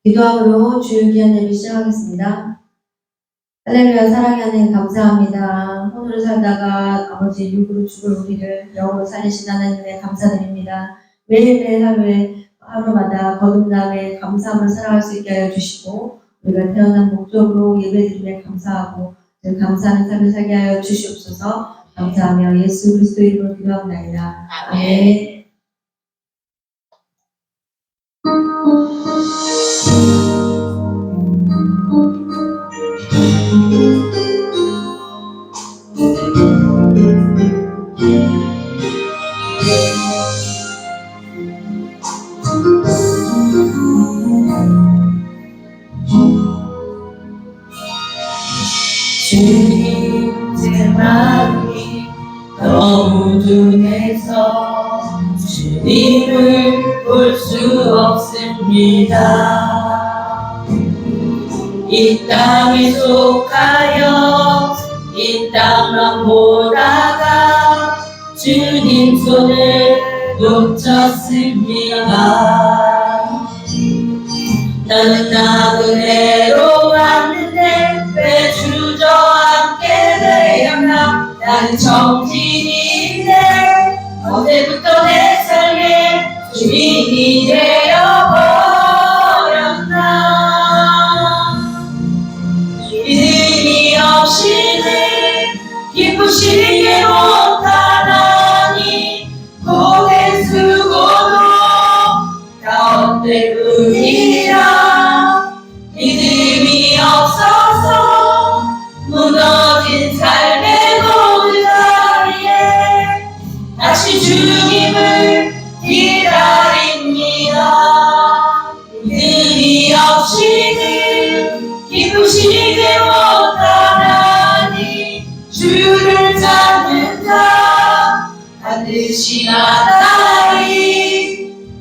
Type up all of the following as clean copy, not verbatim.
기도함으로 주일 귀한 예배 시작하겠습니다. 할렐루야. 사랑의 하나님 감사합니다. 오늘을 살다가 아버지 육으로 죽을 우리를 영으로 살리신 하나님에 감사드립니다. 매일매일 하루마다 거듭남에 감사함을 살아갈 수 있게 하여 주시고 우리가 태어난 목적으로 예배드림에 감사하고 감사하는 삶을 살게 하여 주시옵소서. 감사하며 예수 그리스도 이름으로 기도합니다. 아멘. 주님 제 마음이 너무 둔해서 주님을 볼 수 없습니다. 이 땅에 속하여 이 땅만 보다가 주님 손을 놓쳤습니다. 나는 은혜로 왔는데 왜 주저앉게 되었나. 나는 정직인데 언제부터 내 삶의 주인이 되어버렸나. 믿음이 없이는 기쁘시게 못하나니 고개 숙고도 나 때문이라. 믿음이 없어서 무너진 삶의 모든 자리에 다시 주님을 기다립니다. 믿음이 없이는 기쁘시게 못하나니 주를 찾는 자 반드시 나타나리.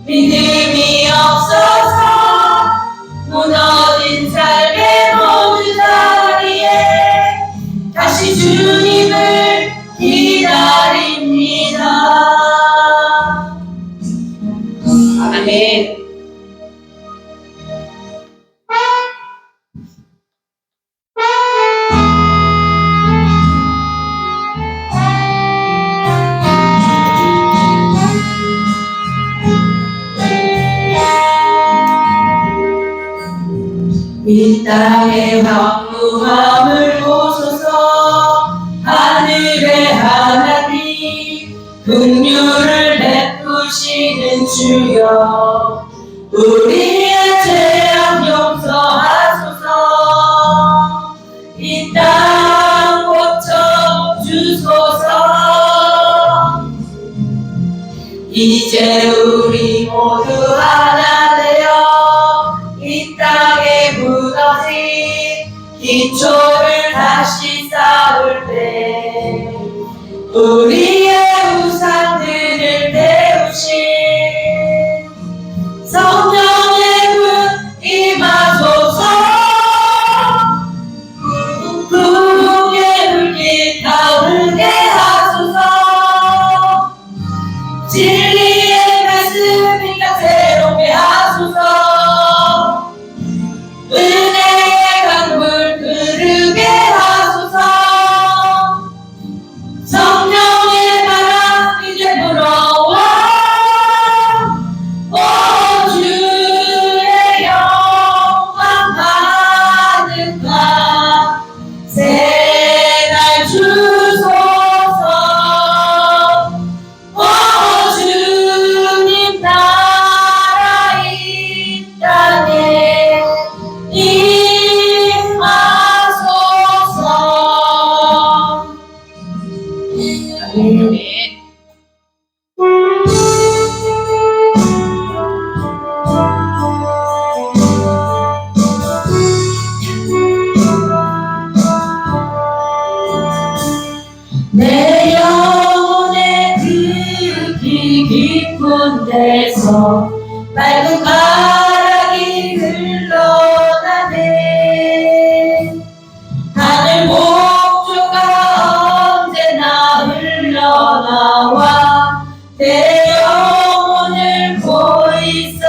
믿음이 없어서 무너진 삶의 모든 자리에 다시 주님을 기다립니다. 아멘. 이 땅의 황무함을 보소서. 하늘의 하나님 긍휼을 베푸시는 주여 우리의 죄악 용서하소서. 이 땅 고쳐 주소서. 이제 우리 모두 하나 되어 이 땅에 무너진 기초를 다시 쌓을 때 우리의 우상들을 태우신 성령의 불 임하소서. 구속의 불길 타오르게 하소서. 진리의 말씀 이 땅 새롭게 하소서. 은혜의 강물 흐르게 하소서. 성령의 바람 이제 불어와. 오 주의 영광 가득한 새날 주소서. 오 주님 나라 이 땅에 임하소서. 아멘. 내 영혼의 그 깊은 데서 맑은 바람이 흘러나네. 하늘 목조가 언제나 흘러나와 내 영혼을 보이사네.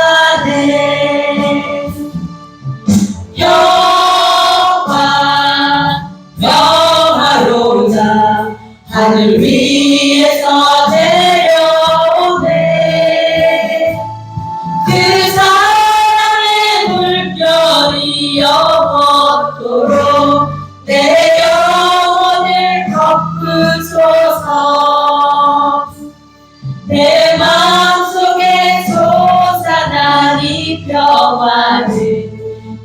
평화를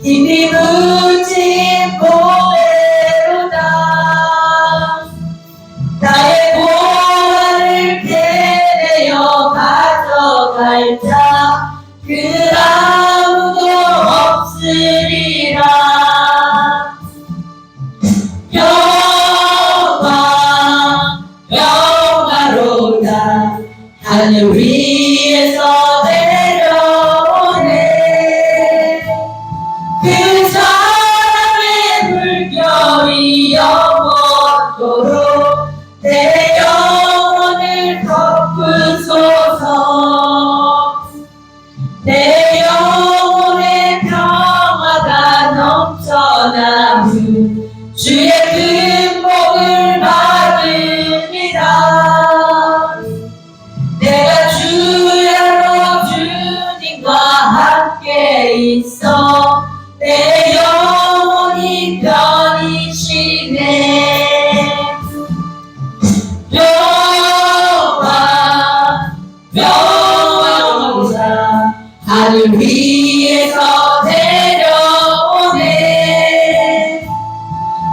깊이 묻힌 고래로다. 나의 고아를 캐내어 가져갈 자 그 아무도 없으리라. 영화로다. 하늘 위에서 내려오네. 그 사람의 물결이 영원토록 내 영혼을 덮으소서. 내 영혼의 평화가 넘쳐나무 주의 근복을 받으리라. 내가 주야로 주님과 함께 있어 내 영혼이 편이시네. 영화로다. 하늘 위에서 내려오네.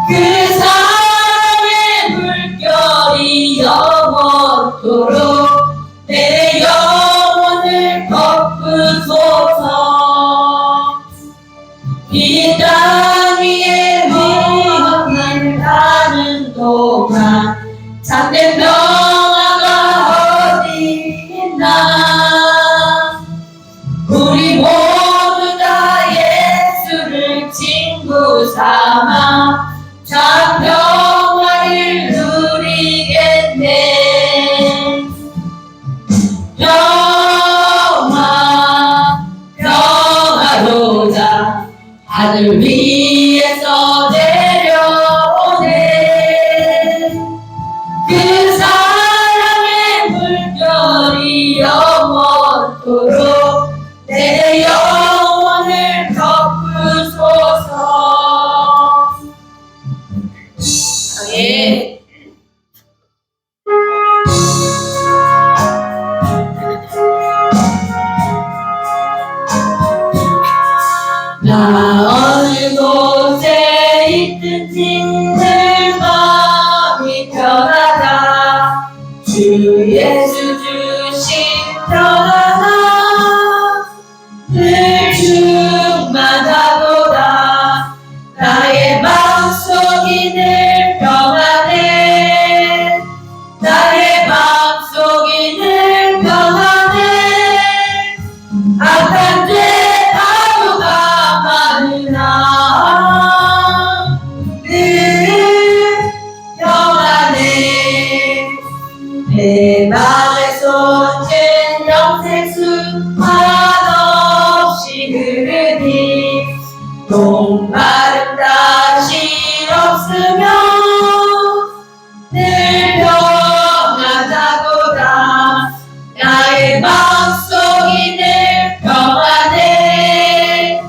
그 사랑의 물결이 영원토록 내 영혼을 덮으소서. 이 땅 위에 위험을 가는 동안 참된 평화가 어디 있나. 우리 모두 다 예수를 친구 삼아 참 평화를 누리겠네. 평화로다. 하늘 위에서 내려오네. 그 사랑의 물결이 영원토록 내 영혼을 덮으소서. 예. 나 어느 곳에 있든지 늘 마음이 편하다. 주 예수 주신 평안아 늘 충만하도다. 나의 마음속이 늘 평안해. 나의 마음속이 늘 평안해. 악한 죄 바보가 많으나 늘 평안해. 내 맘에 쏟은 영생수 한없이 흐르니 목마름 다시 없으며 늘 평안하도다. 나의 마음속이 늘 평안해.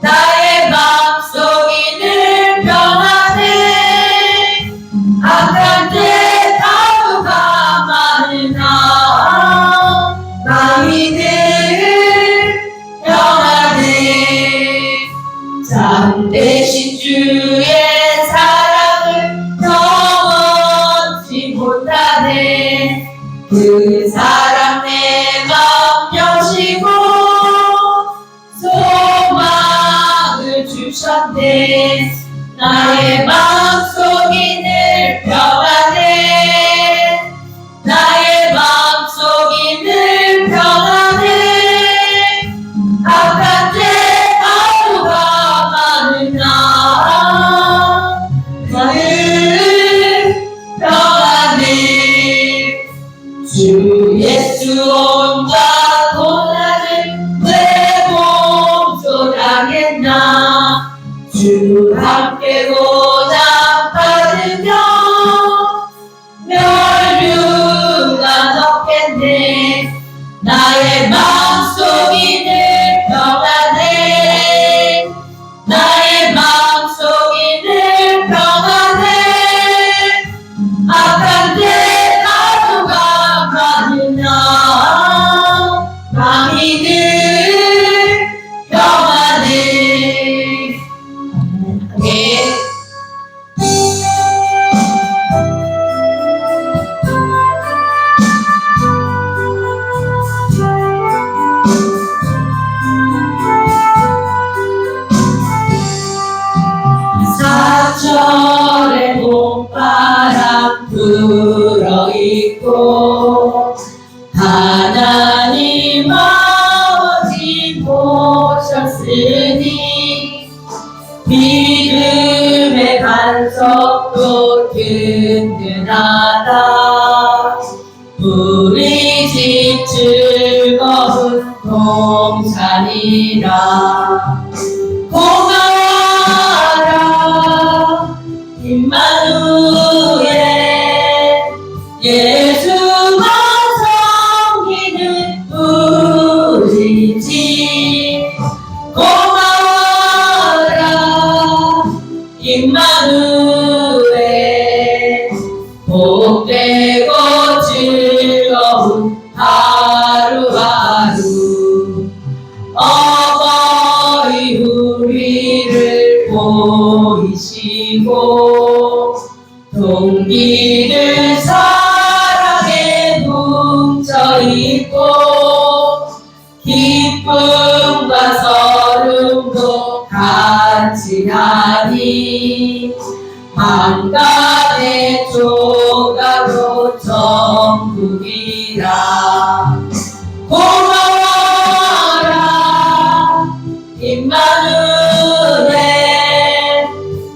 나의 마음속이 늘 평안해. 악한 죄 바보가 많으나 마음이 늘 평안해. 참되신 주의 사랑을 경험치 못하네. 그 사랑 내 마음 여시고 소망을 주셨네. 나의 마음속이 늘 평안해. 나의 마음속이 늘 평안해. 악한 죄 바보가 많으나 늘 평안해. 주 예수 혼자 고난을 내 몸소 당했나. 주 함께 고난 있으니 믿음의 반석도 든든하다. 우리 집 즐거운 동산이라. 고마워라 임마누엘 예수만 섬기는 우리 집. 고마워라 임마누엘 복되고 즐거운 하루하루. 어버이 우리를 보이시고 동기들 사랑에 뭉쳐있고 기쁨과 서름도 같이 하니 한간의 조각으로 천국이라. 고마워라 임마누엘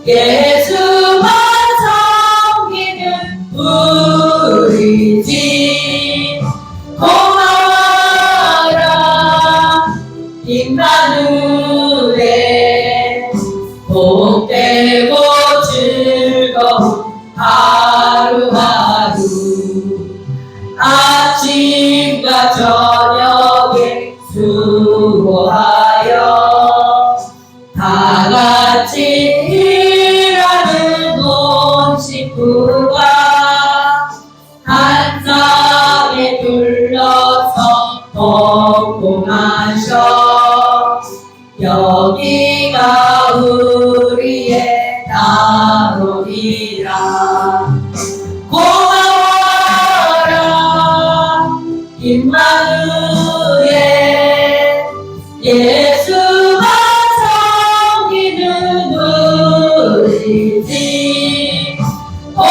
예수만 섬기는 우리 집. 고마워라 임마누엘 복되고 즐거운 하루하루. 아침과 저녁에 수고하여 다같이 일하는 온 식구가 한 쌍에 둘러서 먹고 마셔. 여기가 우리의 나로이라. 고마워라 임마누엘 예수만 섬기는 우리 집. 고마워라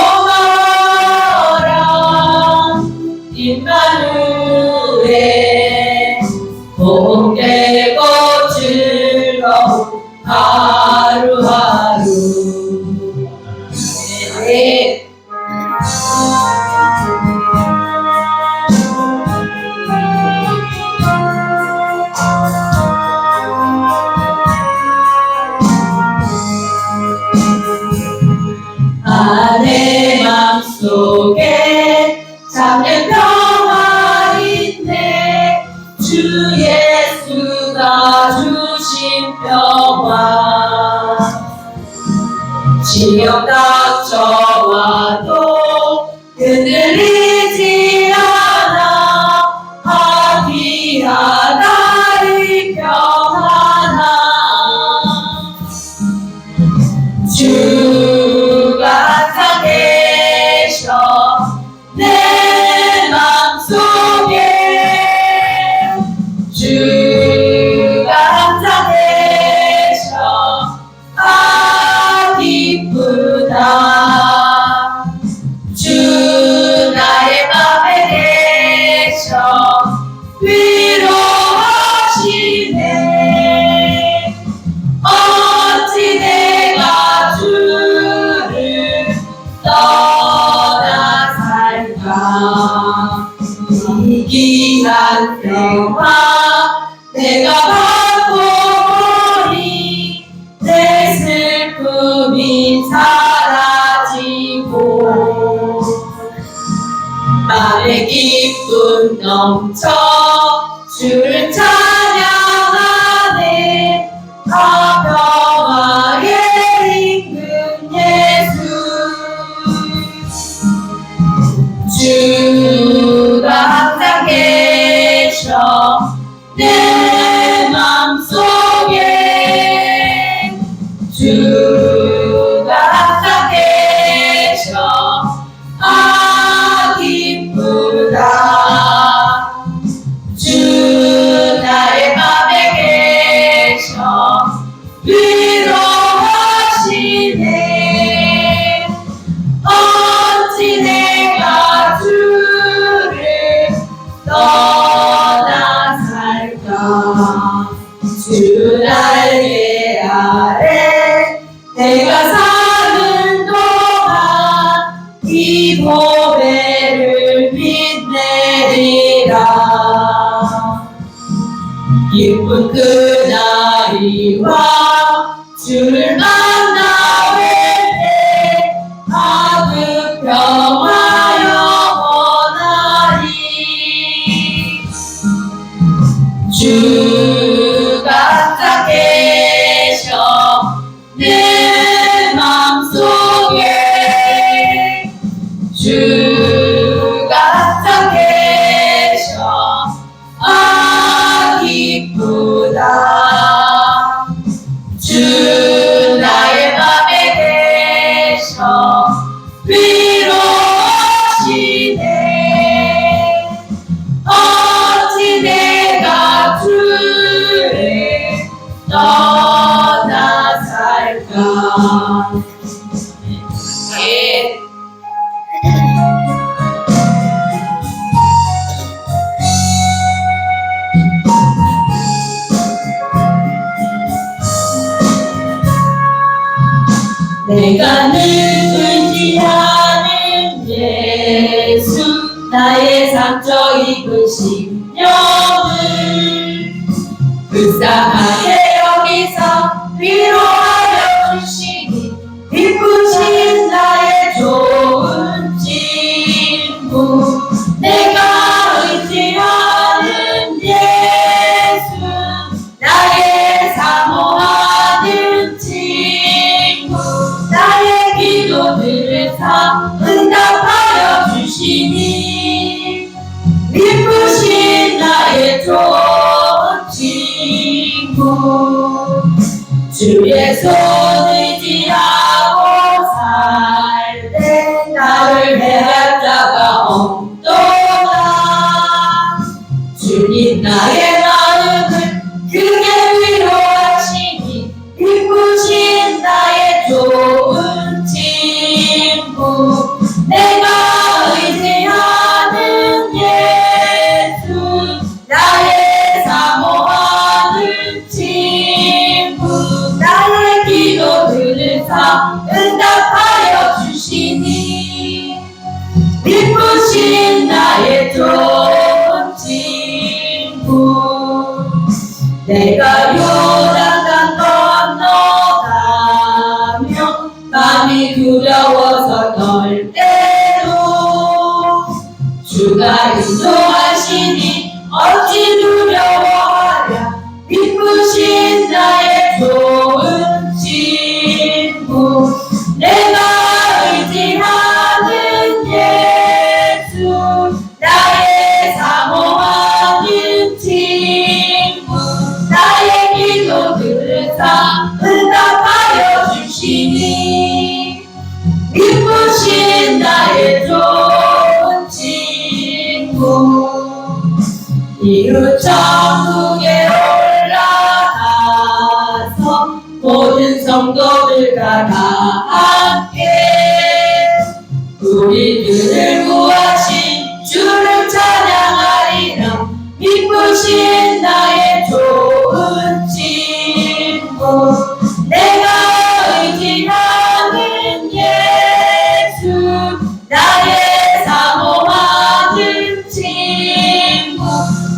임마누엘 복되고 즐거운 하루하루. 네. 내 맘속에 참된 평화 있네. 주 예수가 주신 평화. 시험 닥쳐와도 흔들리지 않아. 하기하다 이 평화나. 주가 항상 계셔 내 맘속에. 주가 항상 계셔 기쁘다. 주 나의 맘에 계셔 위로하시네. 어찌 내가 주를 떠나 살까. 이기한 평화 내가 받고 보니 내 슬픔이 사라지고 맘에 기쁨 넘쳐 주를 찬양하네. 평화의 임금 예수. 주가 항상 계셔 내 맘속에. 주가 항상 계셔 기쁘다. 주 나의 맘에 계셔 위로하시네. 어찌 내가 주를 떠나 살까. 주 날 자리와 주를 만나 뵐 때 하늘 평화 영원하리. 주가 딱 계셔 내 맘속에 주가 딱 계셔 아 기쁘다. 주 나의 맘에 계셔 위로하시네. 어찌 내가 주를 떠나 살까. 예. 내가 늘 의지하는 예수 나의 상처 입은 심령을 불쌍하게 여기서 위로하여 주시니 기쁘신 나의 좋은 친구. 내가 의지하는 예수 나의 사모하는 친구. 나의 기도들을 다 응답하여 주시니 기쁘신 나의 좋은 친구. 주의 손 의지하고 살 때 나를 해할 자가 없도다. 주님 나의 마음을 크게 위로하시니 기쁘신 나의 좋은 친구. 내가 의지하는 예수 나의 사모하는 친구. 나의 기도들을 다 응답하여 주시니 기쁘신 나의 좋은 친구. 내가 요단강 건너가며 밤이 두려워서 떨 때도 주가 인도하시니 어찌 두려워하랴. 기쁘신 나의 좋은 친구. 내가 의지하는 예수 나의 사모하는 친구. 나의 기도들을 다 응답하여 주시니 기쁘신 나의 좋은 친구. 이웃 천국에 올라가서 모든 성도들과 다 함께 우리들을 구하신 주를 찬양하리라. 기쁘신 나의 좋은 친구. 내가 의지하는 예수 나의 사모하는 친구.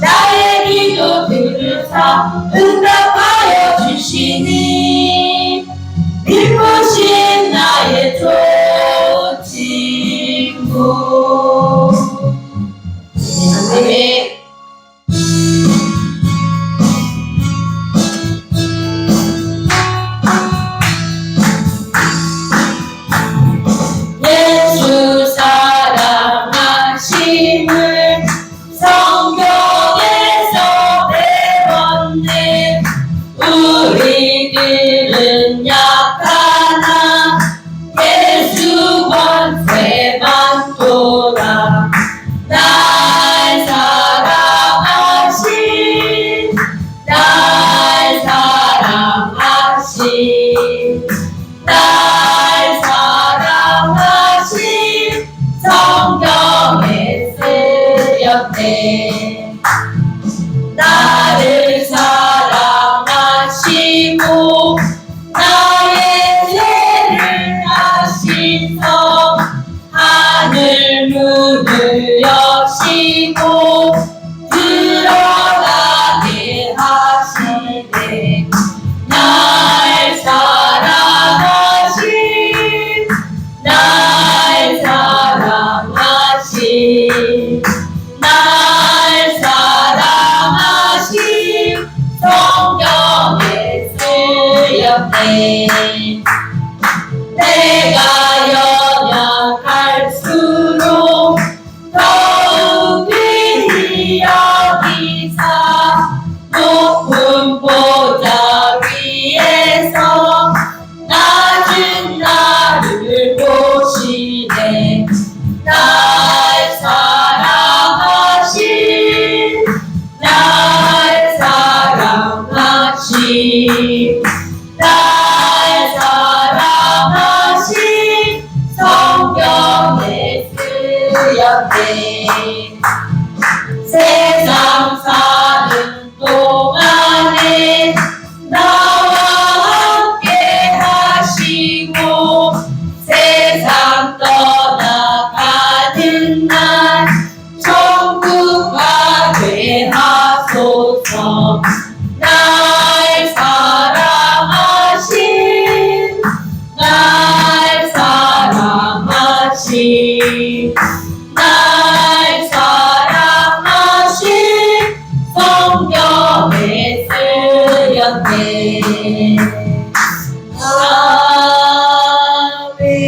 나의 기도들을 다 응답하여 주시니 기쁘신 나의 좋은 친구. 아멘. 예수 사랑하심을 성경에서 배웠네. 우리들은 약하나 예수 권세만 돌아. 날 사랑하신 날 사랑하신 날 사랑하신 성경에 쓰였네. 나를 사랑하시고 나의 죄를 쓰였네. 내가 연약할수록 더욱이 여기사 높은 보좌 위에서 낮은 나를 보시네. 날 사랑하신 날 사랑하신 날 사랑하신 성경에 쓰였네. 세상 사는 동안에 나와 함께 하시고 세상 떠나가는 날 천국 가게 하소서. 날 사랑하신 날 사랑하신 날 사랑하신 성경에 쓰였네. 아멘.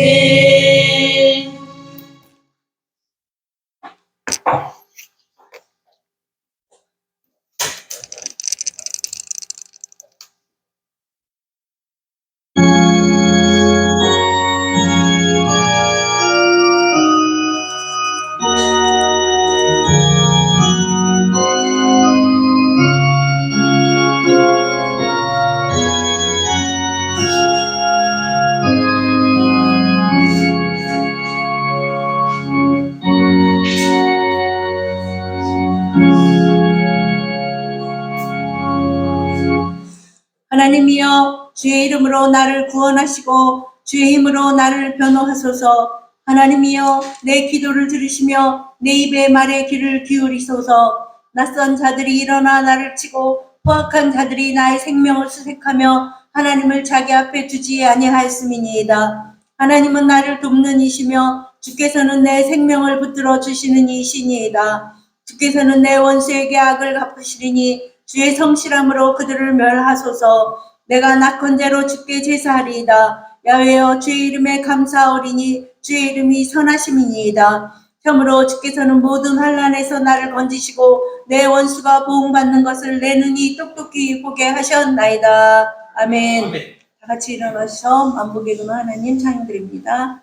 하나님이여, 주의 이름으로 나를 구원하시고 주의 힘으로 나를 변호하소서. 하나님이여, 내 기도를 들으시며 내 입의 말에 귀를 기울이소서. 낯선 자들이 일어나 나를 치고 포악한 자들이 나의 생명을 수색하며 하나님을 자기 앞에 두지 아니하였음이니이다. 하나님은 나를 돕는 이시며 주께서는 내 생명을 붙들어 주시는 이시니이다. 주께서는 내 원수에게 악을 갚으시리니 주의 성실함으로 그들을 멸하소서. 내가 낙헌제로 주께 제사하리이다. 야훼여, 주의 이름에 감사하오리니 주의 이름이 선하심이니이다. 참으로 주께서는 모든 환난에서 나를 건지시고 내 원수가 보응받는 것을 내 눈이 똑똑히 보게 하셨나이다. 아멘. 아멘. 다 같이 일어나셔 만복의 근원 하나님 찬양드립니다.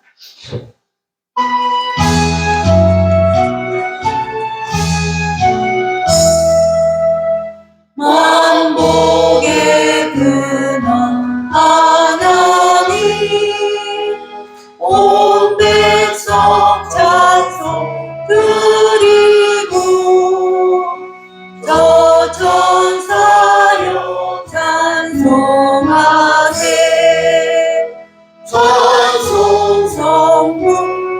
만복의 근원 하나님, 온 백성 찬송 드리고 저 천사여 찬송하세. 찬송 성부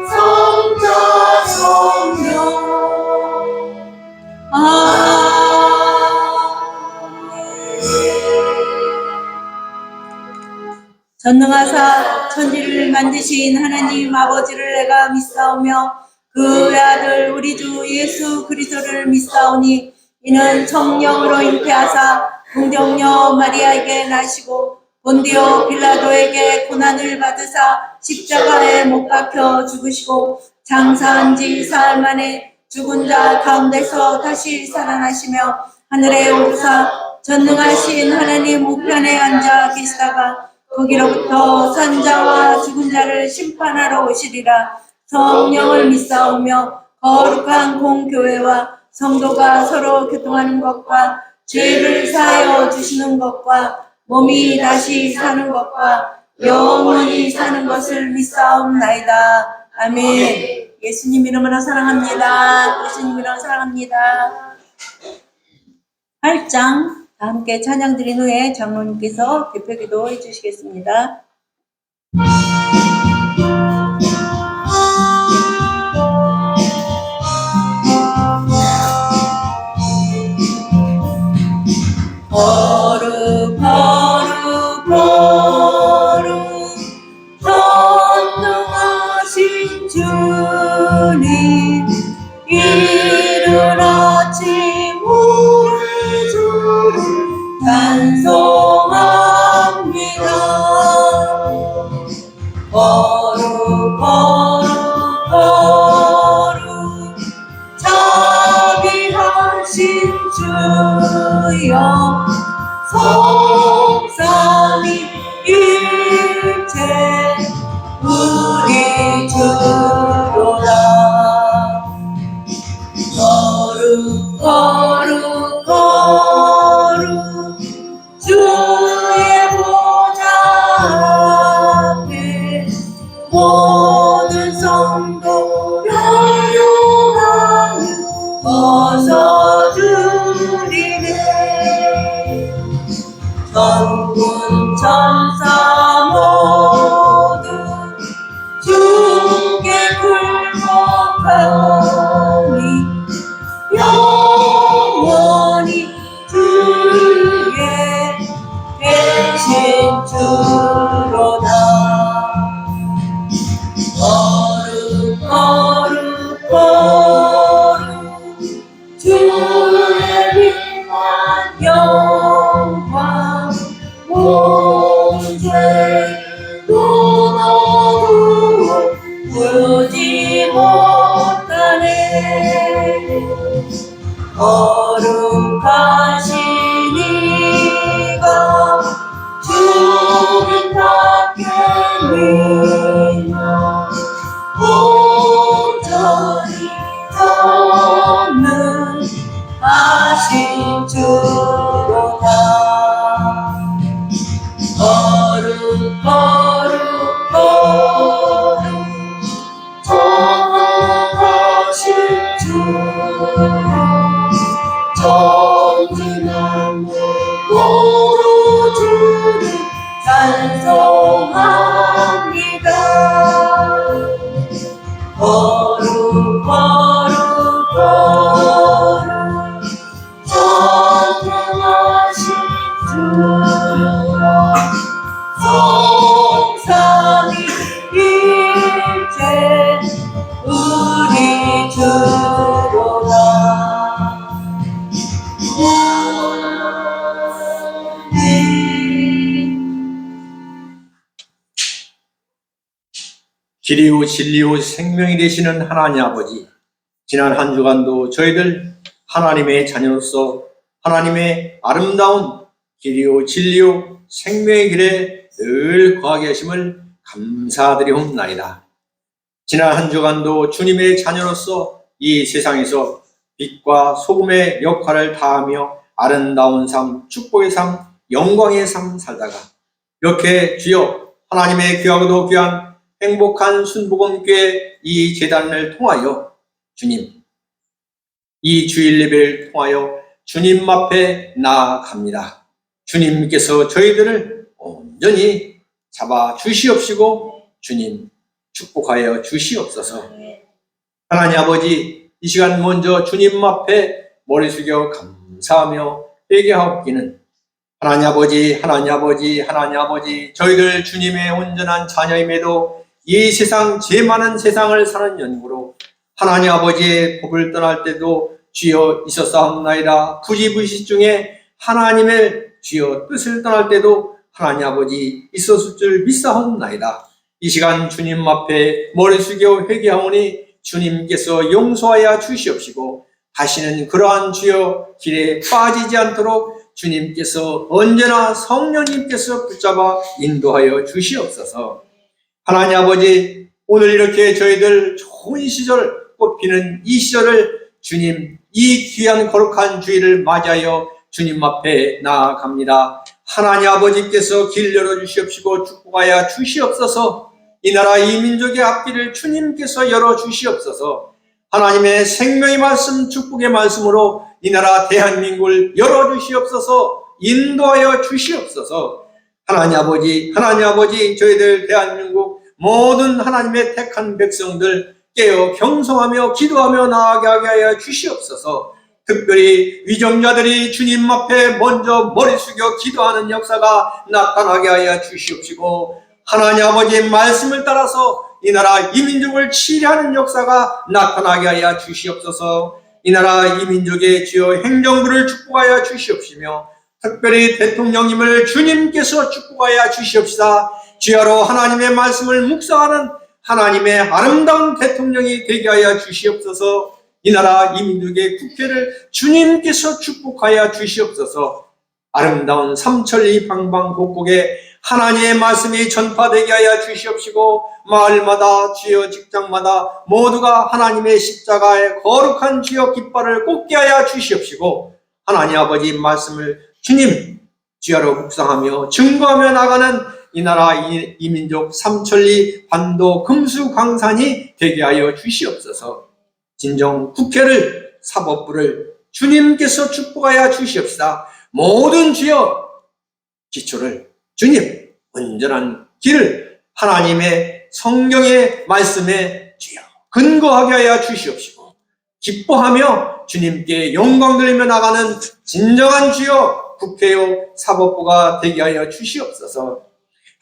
성자 성령 전능하사 천지를 만드신 하나님 아버지를 내가 믿사오며 그 외아들 우리 주 예수 그리스도를 믿사오니 이는 성령으로 잉태하사 공정녀 마리아에게 나시고 본디오 빌라도에게 고난을 받으사 십자가에 못 박혀 죽으시고 장사한 지 사흘 만에 죽은 자 가운데서 다시 살아나시며 하늘에 오르사 전능하신 하나님 우편에 앉아 계시다가 거기로부터 산자와 죽은 자를 심판하러 오시리라. 성령을 믿사오며 거룩한 공교회와 성도가 서로 교통하는 것과 죄를 사하여 주시는 것과 몸이 다시 사는 것과 영원히 사는 것을 믿사옵나이다. 아멘. 예수님 이름으로 사랑합니다. 예수님 이름으로 사랑합니다. 8장 다 함께 찬양 드린 후에 장로님께서 대표기도 해주시겠습니다. 거룩 거룩 거룩 전능하신 주님, 이른 아침 우리 주를 찬송합니다. 죽은 천사 모두 주께 굴복하니 영원히 주의 대신 주로다. 거룩 주의 빛난 영광 온 죄도 너도 보지 못하네. 거룩하신 이가 주님 밖에 믿나 온전히 없는 하신 주로다. 거룩 정하신 주 전진한 모두 주를 찬송합니다. 거룩 전능하신 주 성삼위일체 우리 주로다. 길이요 진리요 생명이 되시는 하나님 아버지, 지난 한 주간도 저희들 하나님의 자녀로서 하나님의 아름다운 길이요 진리요 생명의 길에 늘 거하게 하심을 감사드리옵나이다. 지난 한 주간도 주님의 자녀로서 이 세상에서 빛과 소금의 역할을 다하며 아름다운 삶, 축복의 삶, 영광의 삶 살다가 이렇게 주여 하나님의 귀하고도 귀한 행복한 순복음교회 이 재단을 통하여 주님, 이 주일 예배를 통하여 주님 앞에 나아갑니다. 주님께서 저희들을 온전히 잡아 주시옵시고 주님 축복하여 주시옵소서. 하나님 아버지, 이 시간 먼저 주님 앞에 머리 숙여 감사하며 회개하옵기는 하나님 아버지, 저희들 주님의 온전한 자녀임에도 이 세상 죄 많은 세상을 사는 연구로 하나님 아버지의 법을 떠날 때도 주여 있었사옵나이다. 부지불식 중에 하나님의 주여 뜻을 떠날 때도 하나님 아버지 있었을 줄 믿사옵나이다. 이 시간 주님 앞에 머리 숙여 회개하오니 주님께서 용서하여 주시옵시고 다시는 그러한 주여 길에 빠지지 않도록 주님께서 언제나 성령님께서 붙잡아 인도하여 주시옵소서. 하나님 아버지, 오늘 이렇게 저희들 좋은 시절 꽃피는 이 시절을 주님, 이 귀한 거룩한 주일을 맞이하여 주님 앞에 나아갑니다. 하나님 아버지께서 길 열어주시옵시고 축복하여 주시옵소서. 이 나라 이 민족의 앞길을 주님께서 열어주시옵소서. 하나님의 생명의 말씀, 축복의 말씀으로 이 나라 대한민국을 열어주시옵소서. 인도하여 주시옵소서. 하나님 아버지, 저희들 대한민국 모든 하나님의 택한 백성들 깨어 경성하며 기도하며 나아가게 하여 주시옵소서. 특별히 위정자들이 주님 앞에 먼저 머리 숙여 기도하는 역사가 나타나게 하여 주시옵시고, 하나님 아버지의 말씀을 따라서 이 나라 이 민족을 치리하는 역사가 나타나게 하여 주시옵소서. 이 나라 이 민족의 주여 행정부를 축복하여 주시옵시며 특별히 대통령님을 주님께서 축복하여 주시옵시다. 주야로 하나님의 말씀을 묵상하는 하나님의 아름다운 대통령이 되게 하여 주시옵소서. 이 나라 이 민족의 국회를 주님께서 축복하여 주시옵소서. 아름다운 삼천리 방방곡곡에 하나님의 말씀이 전파되게 하여 주시옵시고, 마을마다 주여 직장마다 모두가 하나님의 십자가의 거룩한 주여 깃발을 꽂게 하여 주시옵시고, 하나님 아버지 말씀을 주님 주야로 묵상하며 증거하며 나가는 이 나라 이 민족 삼천리 반도 금수 광산이 되게 하여 주시옵소서. 진정 국회를 사법부를 주님께서 축복하여 주시옵시다. 모든 주여 기초를 주님, 온전한 길을 하나님의 성경의 말씀에 주여 근거하게 하여 주시옵시고, 기뻐하며 주님께 영광 돌리며 나가는 진정한 주여 국회요 사법부가 되게 하여 주시옵소서.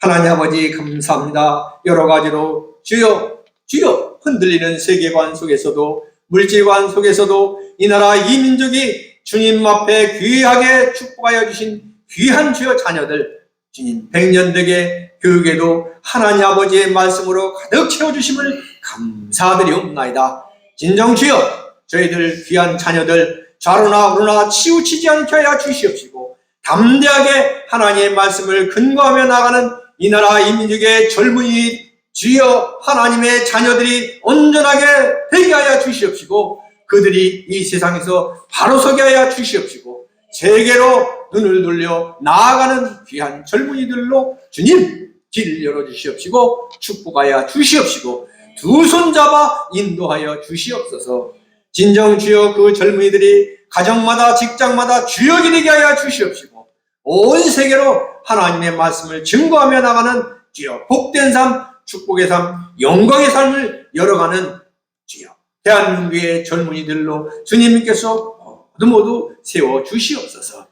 하나님 아버지 감사합니다. 여러 가지로 주여 흔들리는 세계관 속에서도, 물질관 속에서도 이 나라 이 민족이 주님 앞에 귀하게 축복하여 주신 귀한 주여 자녀들, 주님 백년되게 교육에도 하나님 아버지의 말씀으로 가득 채워주심을 감사드리옵나이다. 진정 주여 저희들 귀한 자녀들 좌로나 우로나 치우치지 않게 하여 주시옵시고, 담대하게 하나님의 말씀을 근거하며 나가는 이 나라 이 민족의 젊은이 주여 하나님의 자녀들이 온전하게 되게 하여 주시옵시고, 그들이 이 세상에서 바로 서게 하여 주시옵시고, 세계로 눈을 돌려 나아가는 귀한 젊은이들로 주님 길 열어주시옵시고, 축복하여 주시옵시고, 두 손 잡아 인도하여 주시옵소서. 진정 주여 그 젊은이들이 가정마다 직장마다 주역이 되게 하여 주시옵시고, 온 세계로 하나님의 말씀을 증거하며 나가는 주여 복된 삶, 축복의 삶, 영광의 삶을 열어가는 주여 대한민국의 젊은이들로 주님께서 모두 세워 주시옵소서.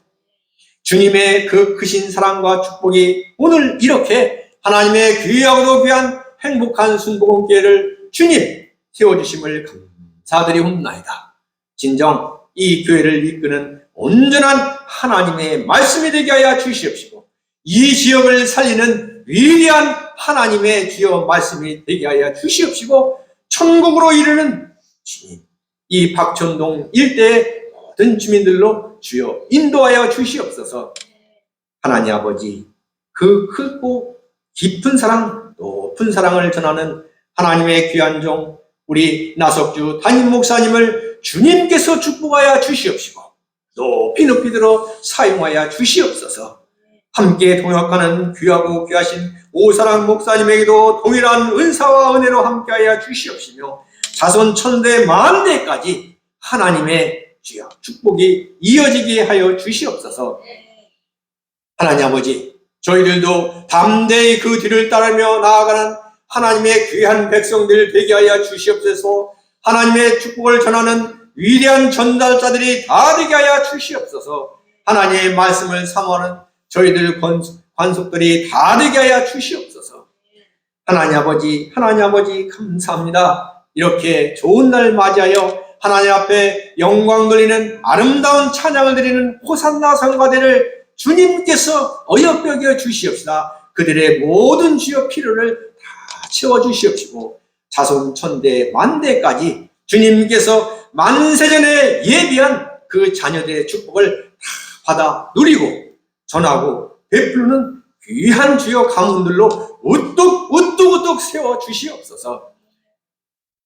주님의 그 크신 사랑과 축복이 오늘 이렇게 하나님의 귀하고도 귀한 행복한 순복음교회를 주님 세워주심을 감사드리옵나이다. 진정 이 교회를 이끄는 온전한 하나님의 말씀이 되게 하여 주시옵시고, 이 지역을 살리는 위대한 하나님의 주여 말씀이 되게 하여 주시옵시고, 천국으로 이르는 주님 이 박천동 일대의 모든 주민들로 주여 인도하여 주시옵소서. 하나님 아버지 그 크고 깊은 사랑, 높은 사랑을 전하는 하나님의 귀한 종 우리 나석주 담임 목사님을 주님께서 축복하여 주시옵시고, 높이 들어 사용하여 주시옵소서. 함께 동역하는 귀하고 귀하신 오사랑 목사님에게도 동일한 은사와 은혜로 함께하여 주시옵시며, 자손 천대 만대까지 하나님의 주여 축복이 이어지게 하여 주시옵소서. 하나님 아버지, 저희들도 담대히 그 뒤를 따르며 나아가는 하나님의 귀한 백성들 되게 하여 주시옵소서. 하나님의 축복을 전하는 위대한 전달자들이 다 되게 하여 주시옵소서. 하나님의 말씀을 사모하는 저희들 관속들이 다 되게 하여 주시옵소서. 하나님 아버지 감사합니다. 이렇게 좋은 날 맞이하여 하나님 앞에 영광 돌리는 아름다운 찬양을 드리는 호산나 성가대를 주님께서 어여뻐 여겨 주시옵시다. 그들의 모든 주여 필요를 다 채워주시옵시고, 자손 천대 만대까지 주님께서 만세전에 예비한 그 자녀들의 축복을 다 받아 누리고 전하고 베푸는 귀한 주여 가문들로 우뚝 세워 주시옵소서.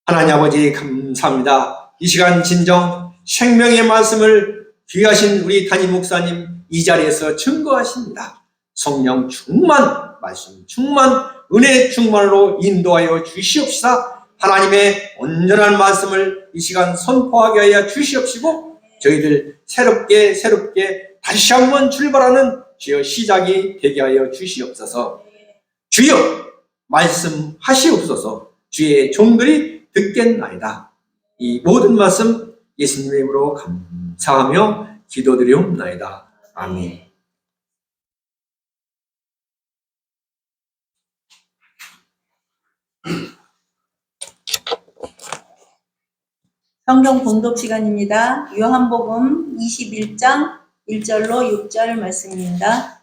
하나님 아버지 감사합니다. 이 시간 진정 생명의 말씀을 귀하신 우리 담임 목사님 이 자리에서 증거하십니다. 성령 충만, 말씀 충만, 은혜 충만으로 인도하여 주시옵시다. 하나님의 온전한 말씀을 이 시간 선포하게 하여 주시옵시고, 저희들 새롭게 다시 한번 출발하는 주여 시작이 되게 하여 주시옵소서. 주여 말씀하시옵소서. 주의 종들이 듣겠나이다. 이 모든 말씀 예수님의 이름으로 감사하며 기도드리옵나이다. 아멘. 성경 봉독 시간입니다. 요한복음 21장 1절로 6절 말씀입니다.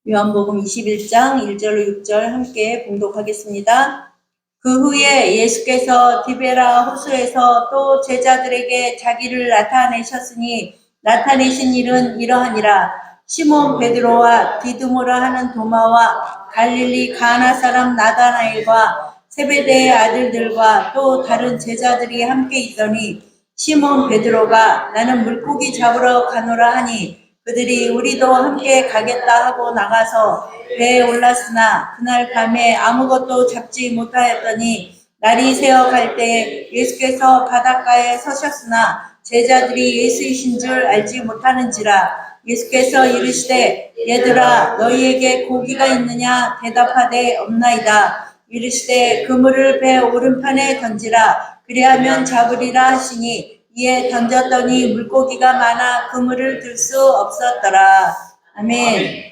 요한복음 21장 1절로 6절 함께 봉독하겠습니다. 그 후에 예수께서 디베라 호수에서 또 제자들에게 자기를 나타내셨으니 나타내신 일은 이러하니라. 시몬 베드로와 디두모라 하는 도마와 갈릴리 가나 사람 나다나엘과 세베대의 아들들과 또 다른 제자들이 함께 있더니, 시몬 베드로가 나는 물고기 잡으러 가노라 하니 그들이 우리도 함께 가겠다 하고 나가서 배에 올랐으나 그날 밤에 아무것도 잡지 못하였더니, 날이 새어 갈 때 예수께서 바닷가에 서셨으나 제자들이 예수이신 줄 알지 못하는지라. 예수께서 이르시되 얘들아 너희에게 고기가 있느냐 대답하되 없나이다. 이르시되 그물을 배 오른편에 던지라 그리하면 잡으리라 하시니 이에 던졌더니 물고기가 많아 그물을 들 수 없었더라. 아멘.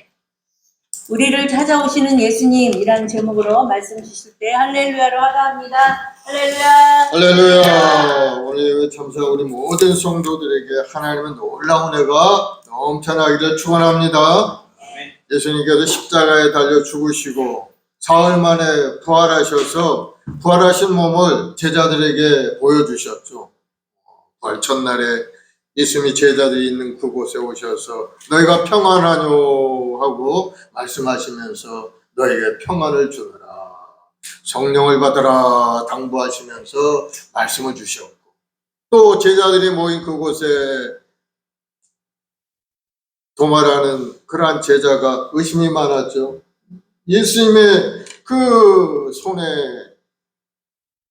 우리를 찾아오시는 예수님이라는 제목으로 말씀 주실 때 할렐루야로 하나합니다. 할렐루야. 할렐루야. 오늘 예배 참석 우리 모든 성도들에게 하나님의 놀라운 은혜가 넘쳐나기를 축원합니다. 예수님께서 십자가에 달려 죽으시고 사흘 만에 부활하셔서 부활하신 몸을 제자들에게 보여주셨죠. 부활 첫날에 예수님이 제자들이 있는 그곳에 오셔서 너희가 평안하뇨 하고 말씀하시면서 너희에게 평안을 주느라 성령을 받으라 당부하시면서 말씀을 주셨고, 또 제자들이 모인 그곳에 도마라는 그러한 제자가 의심이 많았죠. 예수님의 그 손에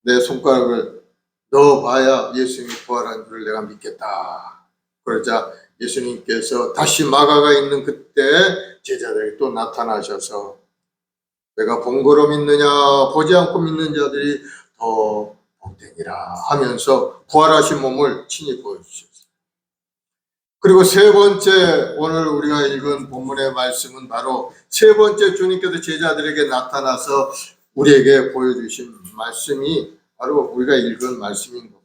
내 손가락을 넣어봐야 예수님이 부활한 줄을 내가 믿겠다. 그러자 예수님께서 다시 마가가 있는 그때 제자들이 또 나타나셔서 내가 본 거로 믿느냐 보지 않고 믿는 자들이 더 복되니라 하면서 부활하신 몸을 친히 보여주셨어요. 그리고 세 번째, 오늘 우리가 읽은 본문의 말씀은 바로 세 번째 주님께서 제자들에게 나타나서 우리에게 보여주신 말씀이 바로 우리가 읽은 말씀인 겁니다.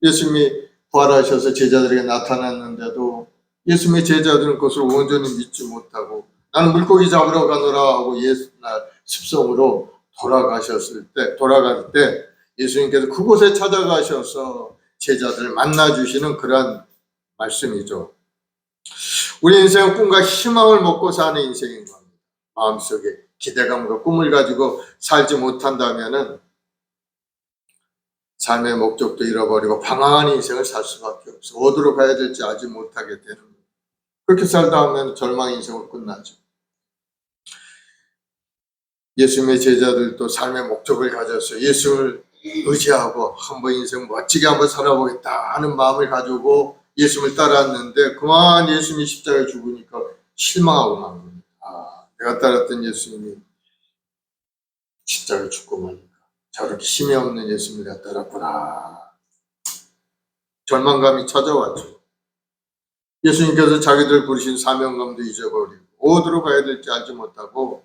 예수님이 부활하셔서 제자들에게 나타났는데도 예수님의 제자들은 그것을 온전히 믿지 못하고 나는 물고기 잡으러 가노라 하고 옛날 습성으로 돌아갈 때 예수님께서 그곳에 찾아가셔서 제자들을 만나주시는 그런 말씀이죠. 우리 인생은 꿈과 희망을 먹고 사는 인생인 겁니다. 마음속에 기대감과 꿈을 가지고 살지 못한다면은 삶의 목적도 잃어버리고 방황한 인생을 살 수밖에 없어. 어디로 가야 될지 알지 못하게 되는 거예요. 그렇게 살다 하면 절망 인생으로 끝나죠. 예수님의 제자들도 삶의 목적을 가졌어요. 예수를 의지하고 한번 인생 멋지게 한번 살아보겠다 하는 마음을 가지고 예수님을 따랐는데 그만 예수님이 십자가에 죽으니까 실망하고 만 겁니다. 내가 따랐던 예수님이 십자가에 죽고 마니까 저렇게 힘이 없는 예수님을 따랐구나. 절망감이 찾아왔죠. 예수님께서 자기들 부르신 사명감도 잊어버리고 어디로 가야 될지 알지 못하고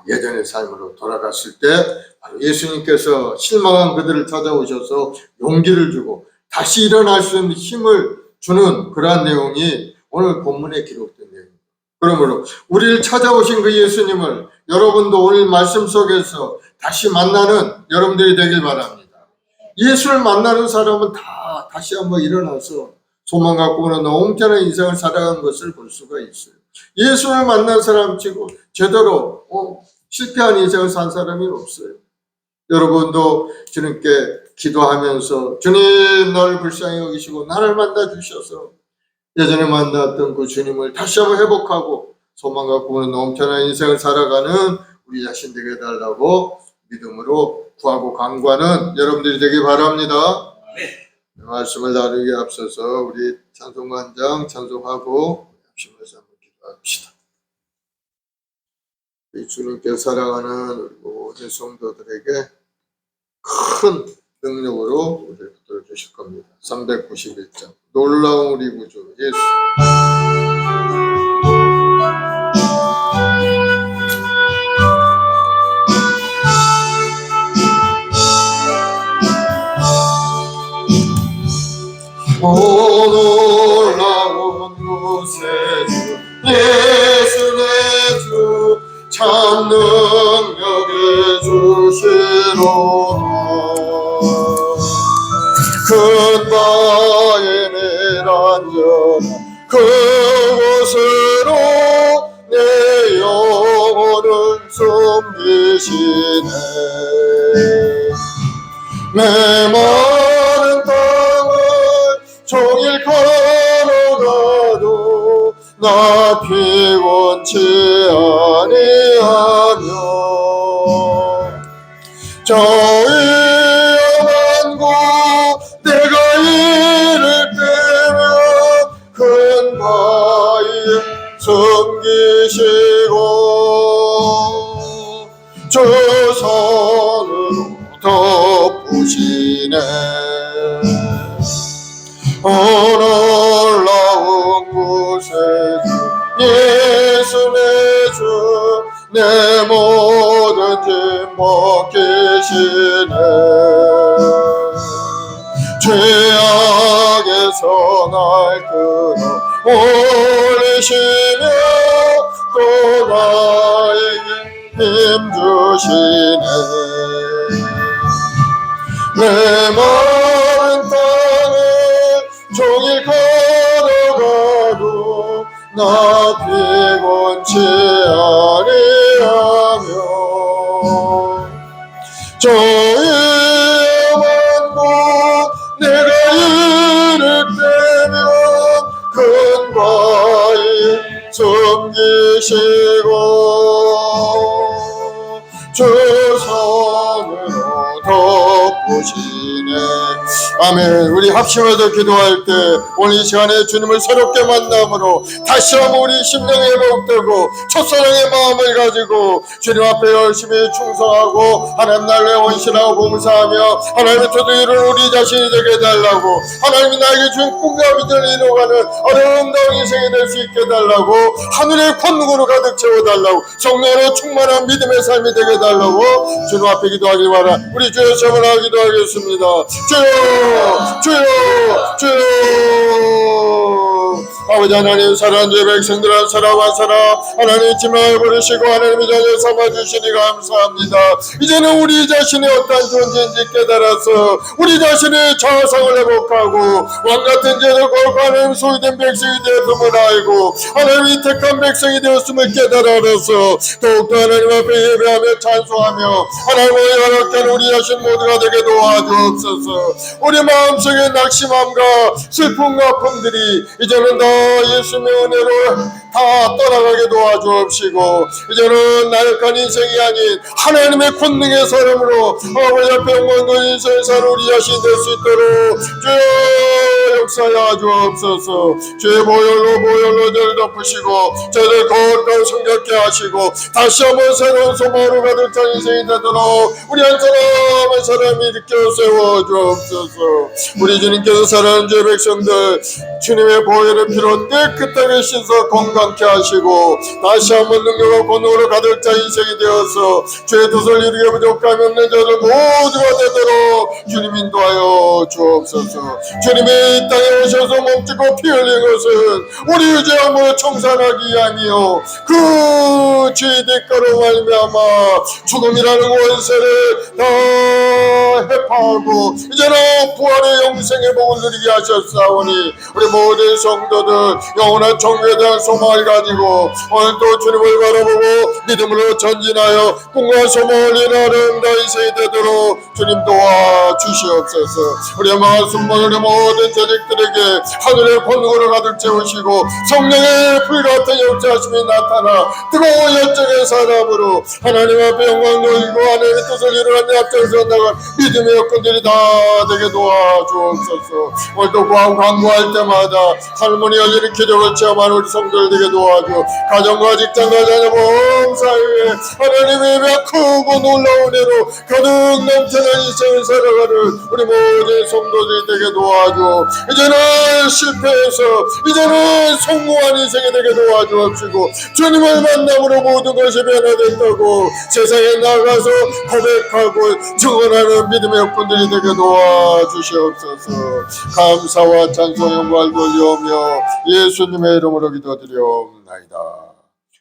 예전의 삶으로 돌아갔을 때 바로 예수님께서 실망한 그들을 찾아오셔서 용기를 주고 다시 일어날 수 있는 힘을 주는 그러한 내용이 오늘 본문에 기록된 내용입니다. 그러므로 우리를 찾아오신 그 예수님을 여러분도 오늘 말씀 속에서 다시 만나는 여러분들이 되길 바랍니다. 예수를 만나는 사람은 다 다시 한번 일어나서 소망 갖고는 온전한 인생을 살아간 것을 볼 수가 있어요. 예수를 만난 사람 치고 제대로 실패한 인생을 산 사람이 없어요. 여러분도 주님께 기도하면서 주님 나를 불쌍히 여기시고 나를 만나 주셔서 예전에 만났던 그 주님을 다시 한번 회복하고 소망 갖고는 넘쳐난 인생을 살아가는 우리 자신 되게 해달라고 믿음으로 구하고 간구하는 여러분들이 되길 바랍니다. 말씀을 나누기에 앞서서 우리 찬송관장 찬송하고 합심해서 한번 기도합시다. 우리 주님께 사랑하는 모든 성도들에게 큰 능력으로 우리를 붙들어 주실 겁니다. 391장 놀라운 우리 구주 예수. 놀라운 구세주 예수 내 주 참 능력의 주시로다. 큰 바위를 안전한 그곳으로 내 영혼을 숨기시네. 메마른 땅을 종일 걸어가도 나 피곤치 아니하며 저 위험한 곳 내가 이를 빼며 큰 주 손으로 덮으시네. 놀라운 구세주 예수 내 주 내 모든 짐 벗기시네. 죄악에서 날 끌어 올리시며 또 나에게 힘 주시네. 내 마른 땅에 종일 걸어가도 나 피곤치 아니하며 저희만도 내가 이를 빼면 큰 과일 숨기시고 주 손으로 덮으시네. 아멘. 우리 합심해서 기도할 때 오늘 이 시간에 주님을 새롭게 만남으로 다시 한번 우리 심령이 회복되고 첫사랑의 마음을 가지고 주님 앞에 열심히 충성하고 하나님 나라에 헌신하고 봉사하며 하나님의 뜻을 이루는 우리 자신이 되게 해달라고, 하나님이 나에게 주신 꿈과 비전을 이루어가는 아름다운 인생이 될 수 있게 해달라고, 하늘의 권능으로 가득 채워달라고, 성령으로 충만한 믿음의 삶이 되게 해달라고 주님 앞에 기도하기 바라. 우리 주의 세번하고 기도하겠습니다. 주여 주여 주여. 아버지 하나님, 사랑하는 주의 백성들 한 사람 한 사람 하나님 지명을 부르시고 하나님의 자녀 삼아주시니 감사합니다. 이제는 우리 자신의 어떠한 존재인지 깨달아서 우리 자신의 자아상을 회복하고 왕같은 죄를 거룩 하나님 소유된 백성이 되었음을 알고 하나님이 택한 백성이 되었음을 깨달아서 더욱더 하나님 앞에 예배하며 찬송하며 하나님의 허락된 우리 자신 모두가 되게 도와주옵소서. 우리 마음속의 낙심함과 슬픔과 아픔들이 이제는 다 예수님의 은혜로 다 떠나가게 도와주옵시고, 이제는 나약한 인생이 아닌 하나님의 권능의 사람으로 아버지 앞에 영광된 인생을 사는 우리 자신이 될 수 있도록 주여 역사하여 주옵소서. 주의 보혈로 저를 덮으시고 저를 거룩하고 성결케 하시고 다시 한번 새로운 소망으로 가득 찬 인생이 되도록 우리 한 사람 한 사람이 일으켜 세워 주옵소서. 우리 주님께서 사랑하는 주의 백성들 주님의 보혈의 피로 깨끗하게 씻어 건강케 하시고 다시 한번 능력과 권능으로 가득 찬 인생이 되어서 주의 뜻을 이루게 부족함이 없는 자들 모두가 되도록 주님 인도하여 주옵소서. 주님이 이 땅에 오셔서 몸짓고 피 흘린 것은 우리 유죄함으로 청산하기 위함이요 그 죄의 대가로 말미암아 죽음이라는 원세를 다 해파하고 이제는 부활의 영생의 복을 누리게 하셨사오니 우리 모든 성도들 영원한 정죄에 대한 소망을 가지고 오늘도 주님을 바라보고 믿음으로 전진하여 꿈과 소망을 이루는 아름다운 인생이 되도록 주님 도와주시옵소서. 우리의 마음 순번 우리 모든 자식들에게 하늘의 권능으로 가득 채우시고 성령의 불같은 역사하심이 나타나 뜨거운 열정의 사람으로 하나님 앞에 영광 돌리고 하나님의 뜻을 이루는 앞장서 나간 믿음의 여건들이 다 되게 도와주옵소서. 오늘도 광고할 때마다 할머니 여전히 기적을 체험하는 우리 성도들 되게 도와줘. 가정과 직장과 자녀 봉사위에 하나님의 크고 놀라운 애로 가득 넘치는 인생을 살아가는 우리 모든 성도들이 되게 도와줘. 이제는 실패해서 이제는 성공한 인생이 되게 도와주옵시고 주님을 만남으로 모든 것이 변화된다고 세상에 나가서 고백하고 증언하는 믿음의 여건들이 되게 도와주시옵소서. 감사와 찬송 영광을 돌려오며 예수님의 이름으로 기도드리옵나이다.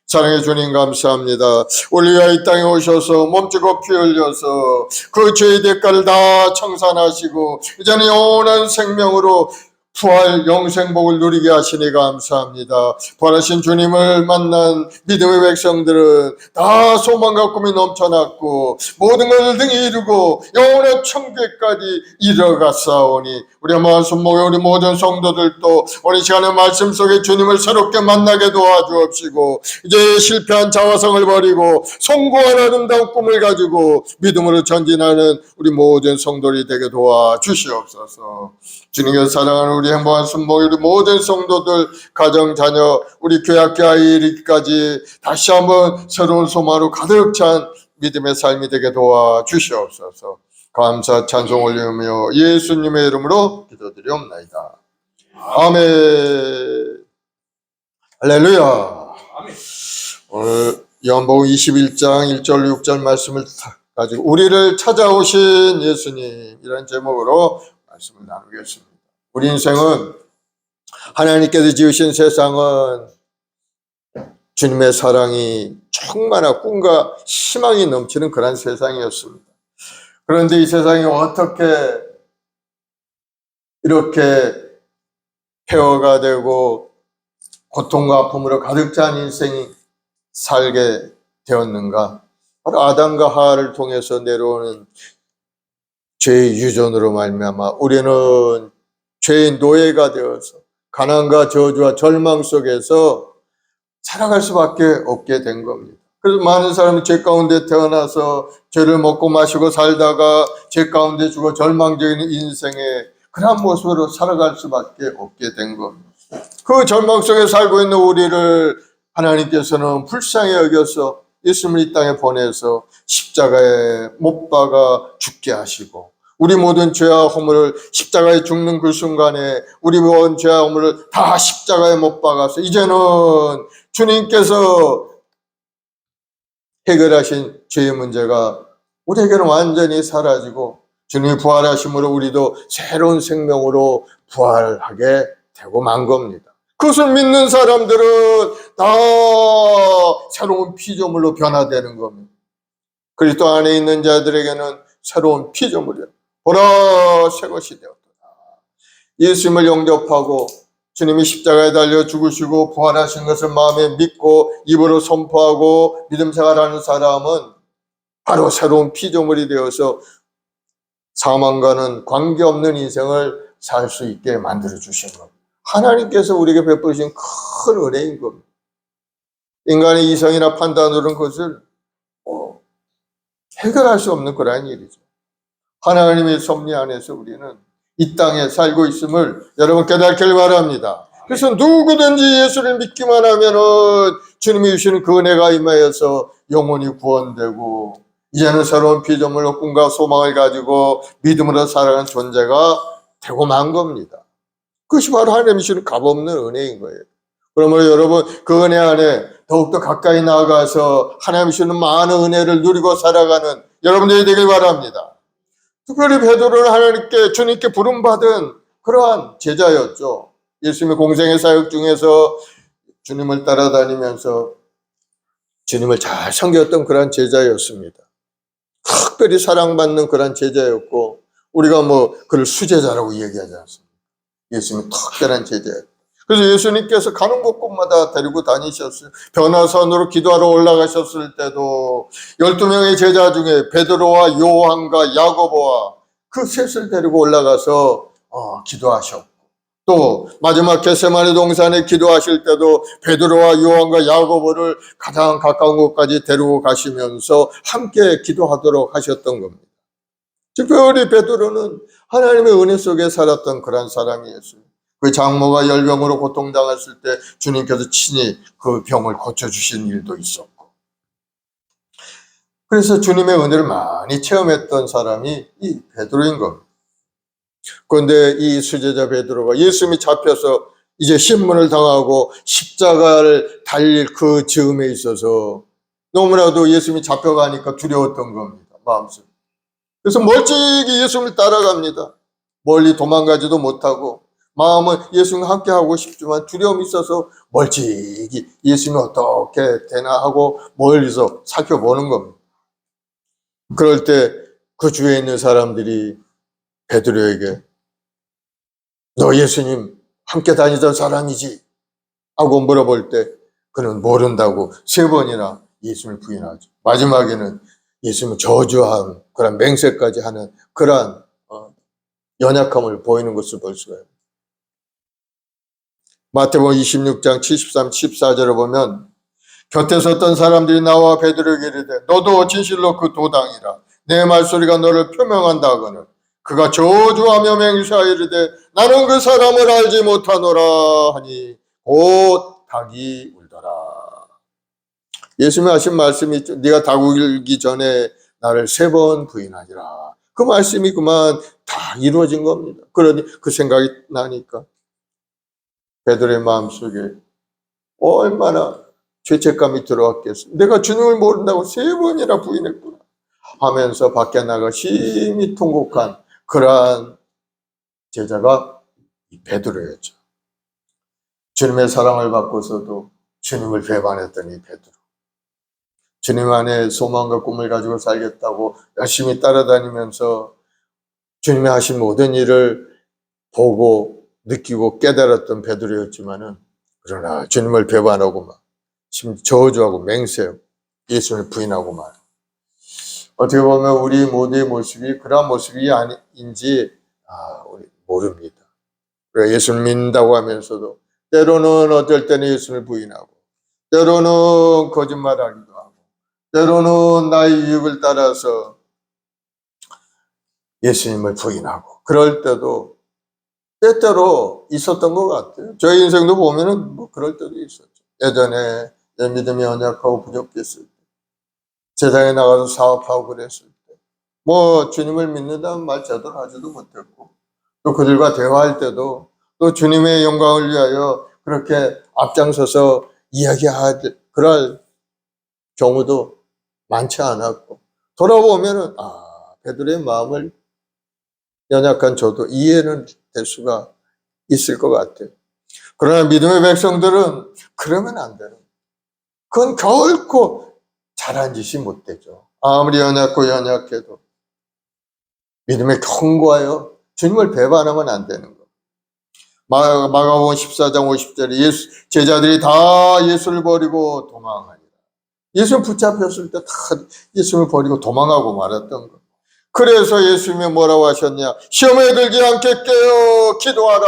사랑의 주님 감사합니다. 우리 위하여 이 땅에 오셔서 몸지고 피 흘려서 그 죄의 대가를 다 청산하시고 이제는 영원한 생명으로 부활 영생복을 누리게 하시니 감사합니다. 부활하신 주님을 만난 믿음의 백성들은 다 소망과 꿈이 넘쳐났고 모든 것을 등에 이루고 영원한 천국까지 이뤄갔사오니 우리 마음 손목에 우리 모든 성도들도 오늘 시간의 말씀 속에 주님을 새롭게 만나게 도와주옵시고 이제 실패한 자화성을 버리고 성공한 아름다운 꿈을 가지고 믿음으로 전진하는 우리 모든 성도들이 되게 도와주시옵소서. 주님께서 사랑하는 우리 행복한 순복 우리 모든 성도들 가정 자녀 우리 교회 학교 아이 이르기까지 다시 한번 새로운 소망으로 가득 찬 믿음의 삶이 되게 도와주시옵소서. 감사 찬송 올리며 예수님의 이름으로 기도드리옵나이다. 아멘. 할렐루야. 오늘 요한복음 21장 1절 6절 말씀을 가지고 우리를 찾아오신 예수님이라는 제목으로 말씀을 나누겠습니다. 우리 인생은 하나님께서 지으신 세상은 주님의 사랑이 충만하고 꿈과 희망이 넘치는 그런 세상이었습니다. 그런데 이 세상이 어떻게 이렇게 폐허가 되고 고통과 아픔으로 가득 찬 인생이 살게 되었는가? 바로 아담과 하와를 통해서 내려오는 죄의 유전으로 말미암아 우리는 죄의 노예가 되어서 가난과 저주와 절망 속에서 살아갈 수밖에 없게 된 겁니다. 그래서 많은 사람이 죄 가운데 태어나서 죄를 먹고 마시고 살다가 죄 가운데 죽어 절망적인 인생에 그런 모습으로 살아갈 수밖에 없게 된 겁니다. 그 절망 속에 살고 있는 우리를 하나님께서는 불쌍히 여겨서 예수님을 이 땅에 보내서 십자가에 못 박아 죽게 하시고 우리 모든 죄와 허물을 십자가에 죽는 그 순간에 우리 모든 죄와 허물을 다 십자가에 못 박아서 이제는 주님께서 해결하신 죄의 문제가 우리에게는 완전히 사라지고 주님이 부활하심으로 우리도 새로운 생명으로 부활하게 되고 만 겁니다. 그것을 믿는 사람들은 다 새로운 피조물로 변화되는 겁니다. 그리스도 안에 있는 자들에게는 새로운 피조물이요. 보라 새 것이 되었다. 예수님을 영접하고 주님이 십자가에 달려 죽으시고 부활하신 것을 마음에 믿고 입으로 선포하고 믿음 생활하는 사람은 바로 새로운 피조물이 되어서 사망과는 관계없는 인생을 살 수 있게 만들어 주신 겁니다. 하나님께서 우리에게 베푸신 큰 은혜인 겁니다. 인간의 이성이나 판단으로는 그것을 해결할 수 없는 그런 일이죠. 하나님의 섭리 안에서 우리는 이 땅에 살고 있음을 여러분 깨닫길 바랍니다. 그래서 누구든지 예수를 믿기만 하면은 주님이 주시는 그 은혜가 임하여서 영혼이 구원되고 이제는 새로운 피조물로 꿈과 소망을 가지고 믿음으로 살아가는 존재가 되고 만 겁니다. 그것이 바로 하나님이 주시는 값없는 은혜인 거예요. 그러므로 여러분 그 은혜 안에 더욱더 가까이 나아가서 하나님이 주시는 많은 은혜를 누리고 살아가는 여러분들이 되길 바랍니다. 특별히 베드로는 하나님께 주님께 부름받은 그러한 제자였죠. 예수님의 공생의 사역 중에서 주님을 따라다니면서 주님을 잘 섬겼던 그런 제자였습니다. 특별히 사랑받는 그런 제자였고 우리가 그를 수제자라고 얘기하지 않습니다. 예수님이 특별한 제자였어요. 그래서 예수님께서 가는 곳곳마다 데리고 다니셨어요. 변화산으로 기도하러 올라가셨을 때도 12명의 제자 중에 베드로와 요한과 야고보와 그 셋을 데리고 올라가서 기도하셨고 또 마지막 겟세마네 동산에 기도하실 때도 베드로와 요한과 야고보를 가장 가까운 곳까지 데리고 가시면서 함께 기도하도록 하셨던 겁니다. 특별히 베드로는 하나님의 은혜 속에 살았던 그런 사람이었어요. 그 장모가 열병으로 고통당했을 때 주님께서 친히 그 병을 고쳐주신 일도 있었고 그래서 주님의 은혜를 많이 체험했던 사람이 이 베드로인 겁니다. 그런데 이 수제자 베드로가 예수님이 잡혀서 이제 신문을 당하고 십자가를 달릴 그 즈음에 있어서 너무나도 예수님이 잡혀가니까 두려웠던 겁니다. 마음속에. 그래서 멀찍이 예수님을 따라갑니다. 멀리 도망가지도 못하고 마음은 예수님과 함께 하고 싶지만 두려움이 있어서 멀찍이 예수님이 어떻게 되나 하고 멀리서 살펴보는 겁니다. 그럴 때 그 주위에 있는 사람들이 베드로에게 너 예수님 함께 다니던 사람이지? 하고 물어볼 때 그는 모른다고 3번이나 예수님을 부인하죠. 마지막에는 예수님을 저주한 그런 맹세까지 하는 그러한 연약함을 보이는 것을 볼 수가 있어요. 마태복음 26장 73, 14절을 보면 곁에 섰던 사람들이 나와 베드로에게 이르되 너도 진실로 그 도당이라 내 말소리가 너를 표명한다 하거늘 그가 저주하며 맹세하여 이르되 나는 그 사람을 알지 못하노라 하니 곧 닭이 울더라. 예수님이 하신 말씀이 있죠. 네가 다구기 전에 나를 3번 부인하리라. 그 말씀이 그만 다 이루어진 겁니다. 그러니 그 생각이 나니까 베드로의 마음속에 얼마나 죄책감이 들어왔겠어. 내가 주님을 모른다고 3번이나 부인했구나 하면서 밖에 나가 심히 통곡한 그러한 제자가 이 베드로였죠. 주님의 사랑을 받고서도 주님을 배반했던 이 베드로. 주님 안에 소망과 꿈을 가지고 살겠다고 열심히 따라다니면서 주님이 하신 모든 일을 보고 느끼고 깨달았던 베드로였지만은, 그러나 주님을 배반하고 막 저주하고 맹세하고 예수님을 부인하고 말. 어떻게 보면 우리 모두의 모습이 그러한 모습이 아닌지 우리 모릅니다. 그래 예수를 믿는다고 하면서도 때로는 어떨 때는 예수를 부인하고, 때로는 거짓말하기도 하고, 때로는 나의 유익을 따라서 예수님을 부인하고, 그럴 때도 때때로 있었던 것 같아요. 저희 인생도 보면은 뭐 그럴 때도 있었죠. 예전에 내 믿음이 연약하고 부족했을 때, 세상에 나가서 사업하고 그랬을 때, 뭐 주님을 믿는다는 말 제대로 하지도 못했고, 또 그들과 대화할 때도 또 주님의 영광을 위하여 그렇게 앞장서서 이야기할 그럴 경우도 많지 않았고, 돌아보면은 베드로의 마음을 연약한 저도 이해는 될 수가 있을 것 같아요. 그러나 믿음의 백성들은 그러면 안 되는 거예요. 그건 결코 잘한 짓이 못 되죠. 아무리 연약해도 믿음에 견고하여 주님을 배반하면 안 되는 거예요. 마가복음 14장 50절에 제자들이 다 예수를 버리고 도망하니라. 예수 붙잡혔을 때 다 예수를 버리고 도망하고 말았던 거예요. 그래서 예수님이 뭐라고 하셨냐? 시험에 들지 않게 깨어 기도하라.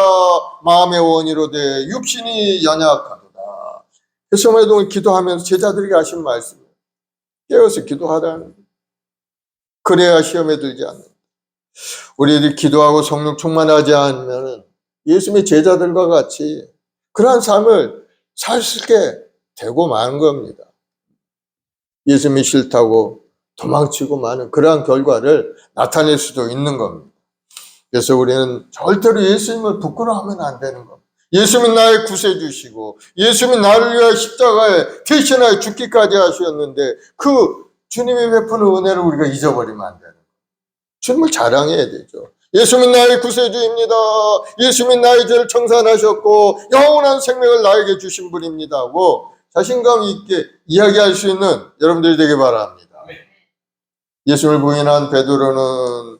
마음의 원이로 돼 육신이 연약하도다. 시험에 들지 기도하면서 제자들에게 하신 말씀이에요. 깨어서 기도하라는 거예요. 그래야 시험에 들지 않는다. 우리들이 기도하고 성령 충만하지 않으면 예수님의 제자들과 같이 그러한 삶을 살 수 있게 되고 마는 겁니다. 예수님이 싫다고 도망치고 마는 그러한 결과를 나타낼 수도 있는 겁니다. 그래서 우리는 절대로 예수님을 부끄러워하면 안 되는 겁니다. 예수님이 나의 구세주시고 예수님이 나를 위하여 십자가에 대신하여 죽기까지 하셨는데 그 주님이 베푸는 은혜를 우리가 잊어버리면 안 되는 거예요. 주님을 자랑해야 되죠. 예수님은 나의 구세주입니다. 예수님은 나의 죄를 청산하셨고 영원한 생명을 나에게 주신 분입니다 하고 자신감 있게 이야기할 수 있는 여러분들이 되기 바랍니다. 예수님을 부인한 베드로는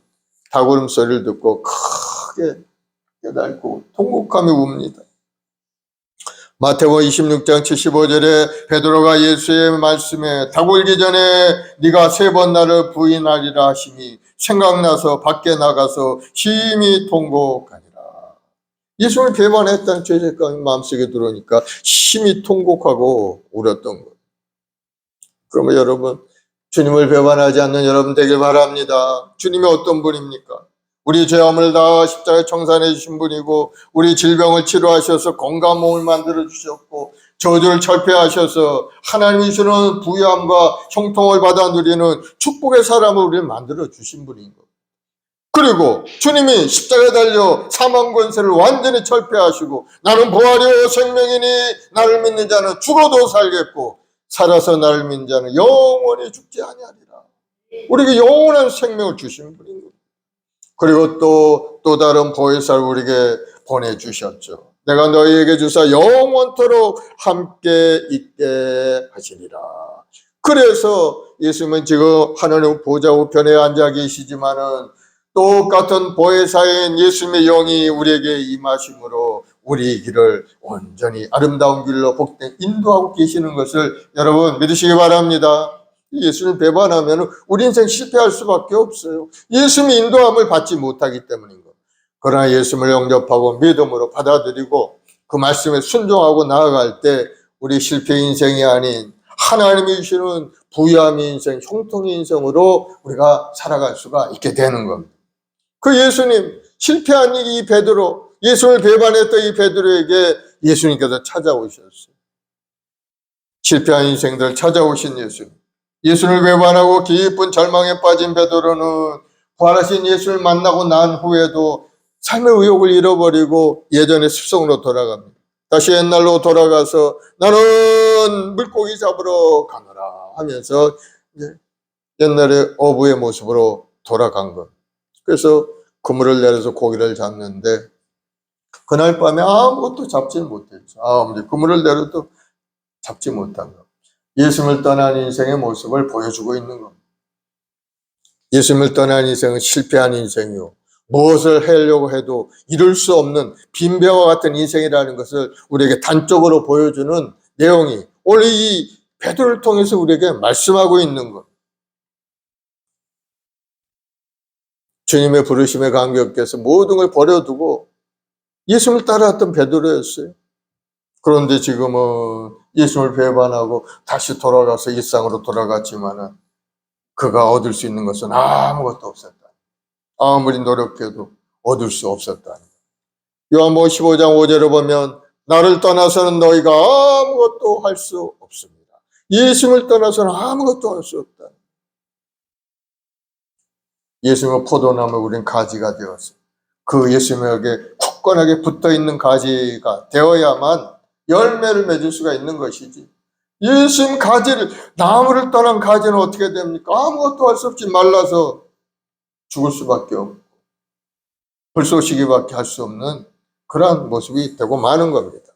닭울음 소리를 듣고 크게 깨닫고 통곡하며 웁니다. 마태복음 26장 75절에 베드로가 예수의 말씀에 닭 울기 전에 네가 3번 나를 부인하리라 하심이 생각나서 밖에 나가서 심히 통곡하니라. 예수를 배반했다는 죄책감이 마음속에 들어오니까 심히 통곡하고 울었던 거예요. 그러면 여러분, 주님을 배반하지 않는 여러분 되길 바랍니다. 주님이 어떤 분입니까? 우리 죄함을 다 십자가에 청산해 주신 분이고 우리 질병을 치료하셔서 건강한 몸을 만들어 주셨고 저주를 철폐하셔서 하나님이 주는 부유함과 형통을 받아 누리는 축복의 사람을 우리를 만들어 주신 분인 거예요. 그리고 주님이 십자가에 달려 사망 권세를 완전히 철폐하시고 나는 부활이요 생명이니 나를 믿는 자는 죽어도 살겠고 살아서 나를 믿는 자는 영원히 죽지 아니하리라. 우리에게 영원한 생명을 주신 분인 거예요. 그리고 또 다른 보혜사를 우리에게 보내주셨죠. 내가 너희에게 주사 영원토록 함께 있게 하시리라. 그래서 예수님은 지금 하나님 보좌 우편에 앉아 계시지만은 똑같은 보혜사인 예수님의 영이 우리에게 임하심으로 우리 길을 온전히 아름다운 길로 복된 인도하고 계시는 것을 여러분 믿으시기 바랍니다. 예수를 배반하면 우리 인생 실패할 수밖에 없어요. 예수님의 인도함을 받지 못하기 때문인 것. 그러나 예수님을 영접하고 믿음으로 받아들이고 그 말씀에 순종하고 나아갈 때 우리 실패 인생이 아닌 하나님이 주시는 부유함의 인생, 형통의 인생으로 우리가 살아갈 수가 있게 되는 겁니다. 그 예수님, 실패한 이 베드로, 예수를 배반했던 이 베드로에게 예수님께서 찾아오셨어요. 실패한 인생들 찾아오신 예수님. 예수를 외반하고 깊은 절망에 빠진 베드로는 부활하신 예수를 만나고 난 후에도 삶의 의욕을 잃어버리고 예전의 습성으로 돌아갑니다. 다시 옛날로 돌아가서 나는 물고기 잡으러 가노라 하면서 옛날의 어부의 모습으로 돌아간 것. 그래서 그물을 내려서 고기를 잡는데 그날 밤에 아무것도 잡지 못했죠. 아무리 그물을 내려도 잡지 못한 것. 예수님을 떠난 인생의 모습을 보여주고 있는 겁니다. 예수님을 떠난 인생은 실패한 인생이요. 무엇을 하려고 해도 이룰 수 없는 빈배와 같은 인생이라는 것을 우리에게 단적으로 보여주는 내용이 오늘 이 베드로를 통해서 우리에게 말씀하고 있는 것. 주님의 부르심에 감격해서 모든 걸 버려두고 예수님을 따라왔던 베드로였어요. 그런데 지금은 예수님을 배반하고 다시 돌아가서 일상으로 돌아갔지만은 그가 얻을 수 있는 것은 아무것도 없었다. 아무리 노력해도 얻을 수 없었다. 요한복음 15장 5절을 보면 나를 떠나서는 너희가 아무것도 할 수 없습니다. 예수님을 떠나서는 아무것도 할 수 없다. 예수님의 포도나무 우린 가지가 되었어요. 그 예수님에게 굳건하게 붙어있는 가지가 되어야만 열매를 맺을 수가 있는 것이지. 예수님 가지를, 나무를 떠난 가지는 어떻게 됩니까? 아무것도 할 수 없이 말라서 죽을 수밖에 없고 불쏘시기밖에 할 수 없는 그러한 모습이 되고 마는 겁니다.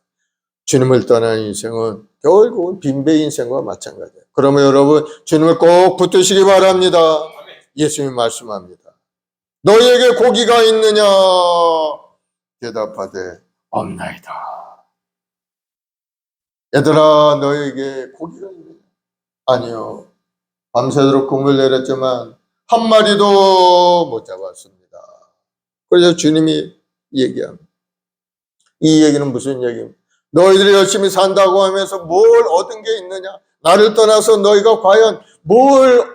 주님을 떠난 인생은 결국은 빈배 인생과 마찬가지예요. 그러면 여러분 주님을 꼭 붙으시기 바랍니다. 예수님이 말씀합니다. 너희에게 고기가 있느냐? 대답하되 없나이다. 얘들아 너희에게 고기가 있느냐? 아니요. 밤새도록 그물 내렸지만 한 마리도 못 잡았습니다. 그래서 주님이 얘기합니다. 이 얘기는 무슨 얘기입니까? 너희들이 열심히 산다고 하면서 뭘 얻은 게 있느냐? 나를 떠나서 너희가 과연 뭘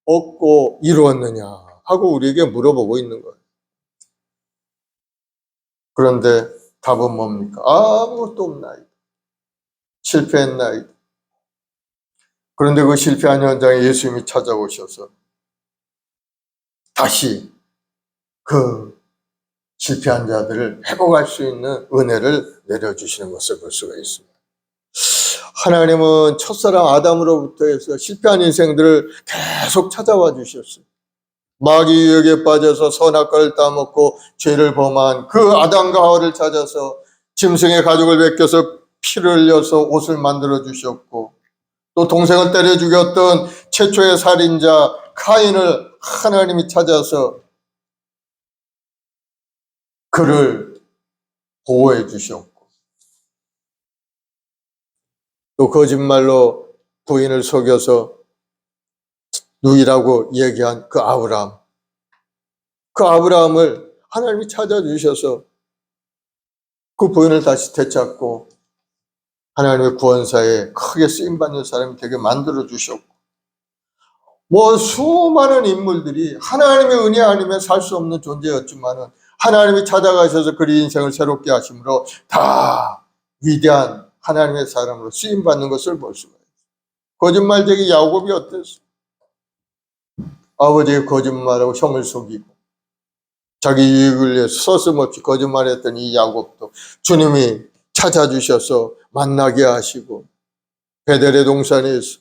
얻고 이루었느냐? 하고 우리에게 물어보고 있는 거예요. 그런데 답은 뭡니까? 아무것도 없나이다. 실패했나이다. 그런데 그 실패한 현장에 예수님이 찾아오셔서 다시 그 실패한 자들을 회복할 수 있는 은혜를 내려주시는 것을 볼 수가 있습니다. 하나님은 첫사랑 아담으로부터 해서 실패한 인생들을 계속 찾아와 주셨어요. 마귀 유혹에 빠져서 선악과를 따먹고 죄를 범한 그 아담과 하와를 찾아서 짐승의 가죽을 벗겨서 피를 흘려서 옷을 만들어 주셨고, 또 동생을 때려 죽였던 최초의 살인자 카인을 하나님이 찾아서 그를 보호해 주셨고, 또 거짓말로 부인을 속여서 누이라고 얘기한 그 아브라함을 하나님이 찾아주셔서 그 부인을 다시 되찾고 하나님의 구원사에 크게 쓰임받는 사람이 되게 만들어 주셨고, 수많은 인물들이 하나님의 은혜 아니면 살 수 없는 존재였지만은 하나님이 찾아가셔서 그리 인생을 새롭게 하심으로 다 위대한 하나님의 사람으로 쓰임받는 것을 볼 수가 있어요. 거짓말쟁이 야곱이 어땠어? 아버지의 거짓말하고 형을 속이고 자기 유익을 위해서 서슴없이 거짓말했던 이 야곱도 주님이 찾아주셔서 만나게 하시고 베델의 동산에서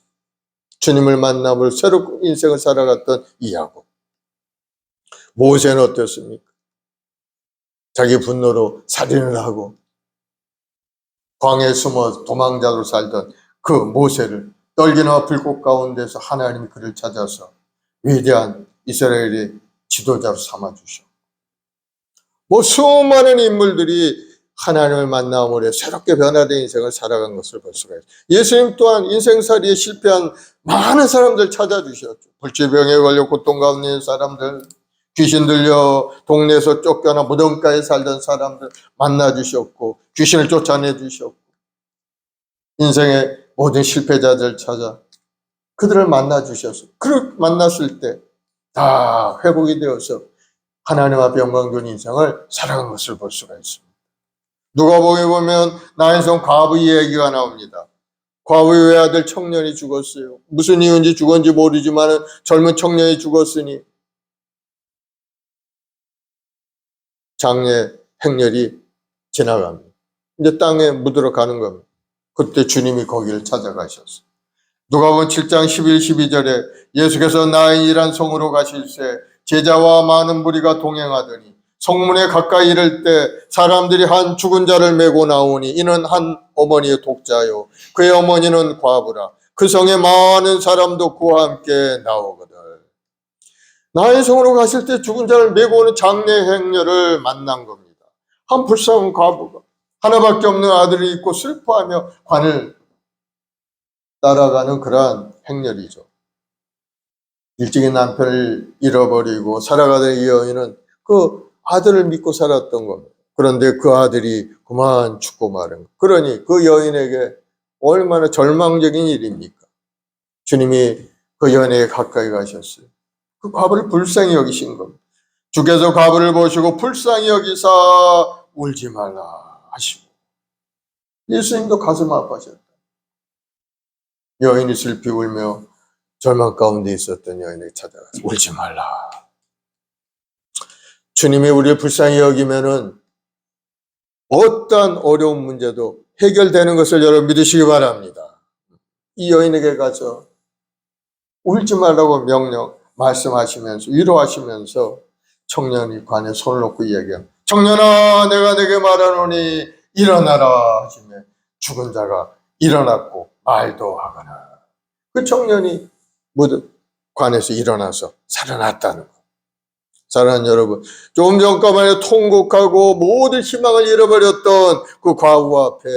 주님을 만남으로 새로운 인생을 살아갔던 이 야곱. 모세는 어땠습니까? 자기 분노로 살인을 하고 광야에 숨어 도망자로 살던 그 모세를 떨기나 불꽃 가운데서 하나님이 그를 찾아서 위대한 이스라엘의 지도자로 삼아주셔. 수많은 인물들이 하나님을 만남으로 새롭게 변화된 인생을 살아간 것을 볼 수가 있어요. 예수님 또한 인생살이에 실패한 많은 사람들 찾아주셨죠. 불치병에 걸려 고통 가운데 있는 사람들, 귀신 들려 동네에서 쫓겨나 무덤가에 살던 사람들 만나주셨고, 귀신을 쫓아내주셨고, 인생의 모든 실패자들 찾아 그들을 만나주셔서 그를 만났을 때 다 회복이 되어서 하나님 앞에 영광 된 인생을 살아간 것을 볼 수가 있습니다. 누가복음에 보면 나인성 과부의 얘기가 나옵니다. 과부의 외아들 청년이 죽었어요. 무슨 이유인지 죽었는지 모르지만 젊은 청년이 죽었으니 장례 행렬이 지나갑니다. 이제 땅에 묻으러 가는 겁니다. 그때 주님이 거기를 찾아가셨어요. 누가복음 7장 11, 12절에 예수께서 나인이란 성으로 가실새 제자와 많은 무리가 동행하더니 성문에 가까이 이를 때 사람들이 한 죽은 자를 메고 나오니 이는 한 어머니의 독자요 그의 어머니는 과부라. 그 성에 많은 사람도 그와 함께 나오거든. 나인 성으로 가실 때 죽은 자를 메고 오는 장례 행렬을 만난 겁니다. 한 불쌍한 과부가 하나밖에 없는 아들을 잊고 슬퍼하며 관을 따라가는 그러한 행렬이죠. 일찍이 남편을 잃어버리고 살아가던 이 여인은 그 아들을 믿고 살았던 겁니다. 그런데 그 아들이 그만 죽고 마른 것. 그러니 그 여인에게 얼마나 절망적인 일입니까? 주님이 그 여인에게 가까이 가셨어요. 그 과부를 불쌍히 여기신 겁니다. 주께서 과부를 보시고 불쌍히 여기사 울지 말라 하시고 예수님도 가슴 아파하셨다. 여인이 슬피 울며 절망 가운데 있었던 여인에게 찾아가서 울지 말라. 주님이 우리를 불쌍히 여기면은 어떠한 어려운 문제도 해결되는 것을 여러분 믿으시기 바랍니다. 이 여인에게 가서 울지 말라고 명령 말씀하시면서 위로하시면서 청년이 관에 손을 놓고 이야기합니다. 청년아 내가 내게 말하노니 일어나라 하시며 죽은 자가 일어났고 말도 하거나 그 청년이 모두 관에서 일어나서 살아났다는 것. 사랑하는 여러분, 조금 전까만 통곡하고 모든 희망을 잃어버렸던 그 과부 앞에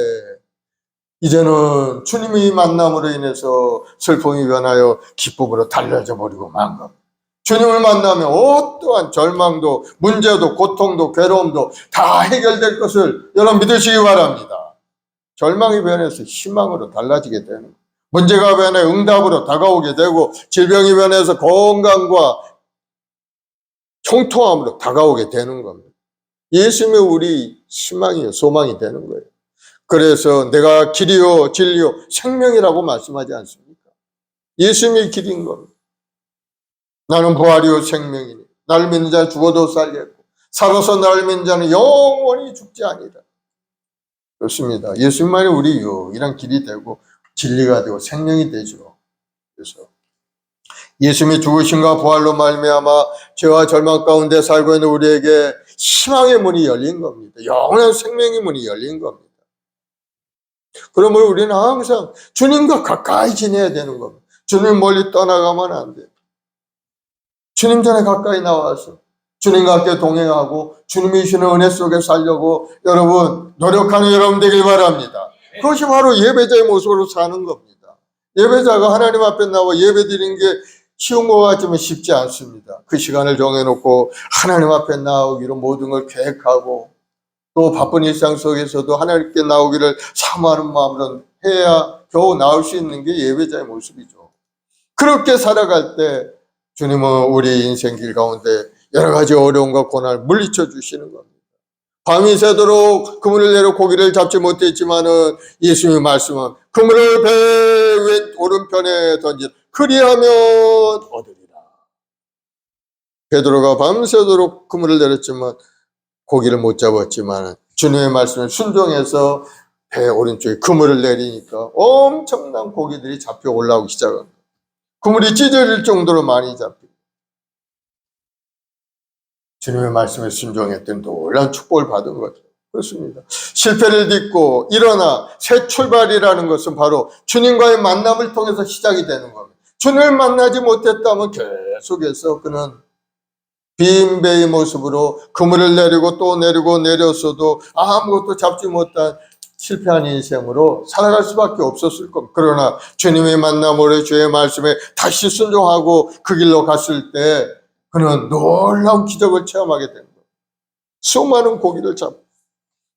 이제는 주님의 만남으로 인해서 슬픔이 변하여 기쁨으로 달라져 버리고 만 겁니다. 주님을 만나면 어떠한 절망도 문제도 고통도 괴로움도 다 해결될 것을 여러분 믿으시기 바랍니다. 절망이 변해서 희망으로 달라지게 되는 거예요. 문제가 변해 응답으로 다가오게 되고 질병이 변해서 건강과 형통함으로 다가오게 되는 겁니다. 예수님이 우리 희망이요 소망이 되는 거예요. 그래서 내가 길이요 진리요 생명이라고 말씀하지 않습니까? 예수님이 길인 겁니다. 나는 부활이요 생명이니 나를 믿는 자는 죽어도 살겠고 살아서 나를 믿는 자는 영원히 죽지 아니라. 그렇습니다. 예수님만이 우리 유일한 길이 되고 진리가 되고 생명이 되죠. 그래서 예수님이 죽으심과 부활로 말미암아 죄와 절망 가운데 살고 있는 우리에게 희망의 문이 열린 겁니다. 영원한 생명의 문이 열린 겁니다. 그러므로 우리는 항상 주님과 가까이 지내야 되는 겁니다. 주님 멀리 떠나가면 안 돼요. 주님 전에 가까이 나와서 주님과 함께 동행하고 주님이 주시는 은혜 속에 살려고 여러분 노력하는 여러분 되길 바랍니다. 그것이 바로 예배자의 모습으로 사는 겁니다. 예배자가 하나님 앞에 나와 예배드리는 게 쉬운 것 같지만 쉽지 않습니다. 그 시간을 정해놓고 하나님 앞에 나오기로 모든 걸 계획하고 또 바쁜 일상 속에서도 하나님께 나오기를 사모하는 마음으로 해야 겨우 나올 수 있는 게 예배자의 모습이죠. 그렇게 살아갈 때 주님은 우리 인생 길 가운데 여러 가지 어려움과 고난을 물리쳐 주시는 겁니다. 밤이 새도록 그물을 내려 고기를 잡지 못했지만은 예수님이 말씀은 그물을 배 왼 오른편에 던진 그리하면 얻으리라. 베드로가 밤새도록 그물을 내렸지만 고기를 못 잡았지만 주님의 말씀에 순종해서 배 오른쪽에 그물을 내리니까 엄청난 고기들이 잡혀 올라오기 시작합니다. 그물이 찢어질 정도로 많이 잡히고 주님의 말씀에 순종했던 놀라운 축복을 받은 거죠. 그렇습니다. 실패를 딛고 일어나 새 출발이라는 것은 바로 주님과의 만남을 통해서 시작이 되는 겁니다. 주님을 만나지 못했다면 계속해서 그는 빈 배의 모습으로 그물을 내리고 또 내리고 내렸어도 아무것도 잡지 못한 실패한 인생으로 살아갈 수밖에 없었을 겁니다. 그러나 주님의 만남으로 주의 말씀에 다시 순종하고 그 길로 갔을 때 그는 놀라운 기적을 체험하게 된 거예요. 수많은 고기를 잡고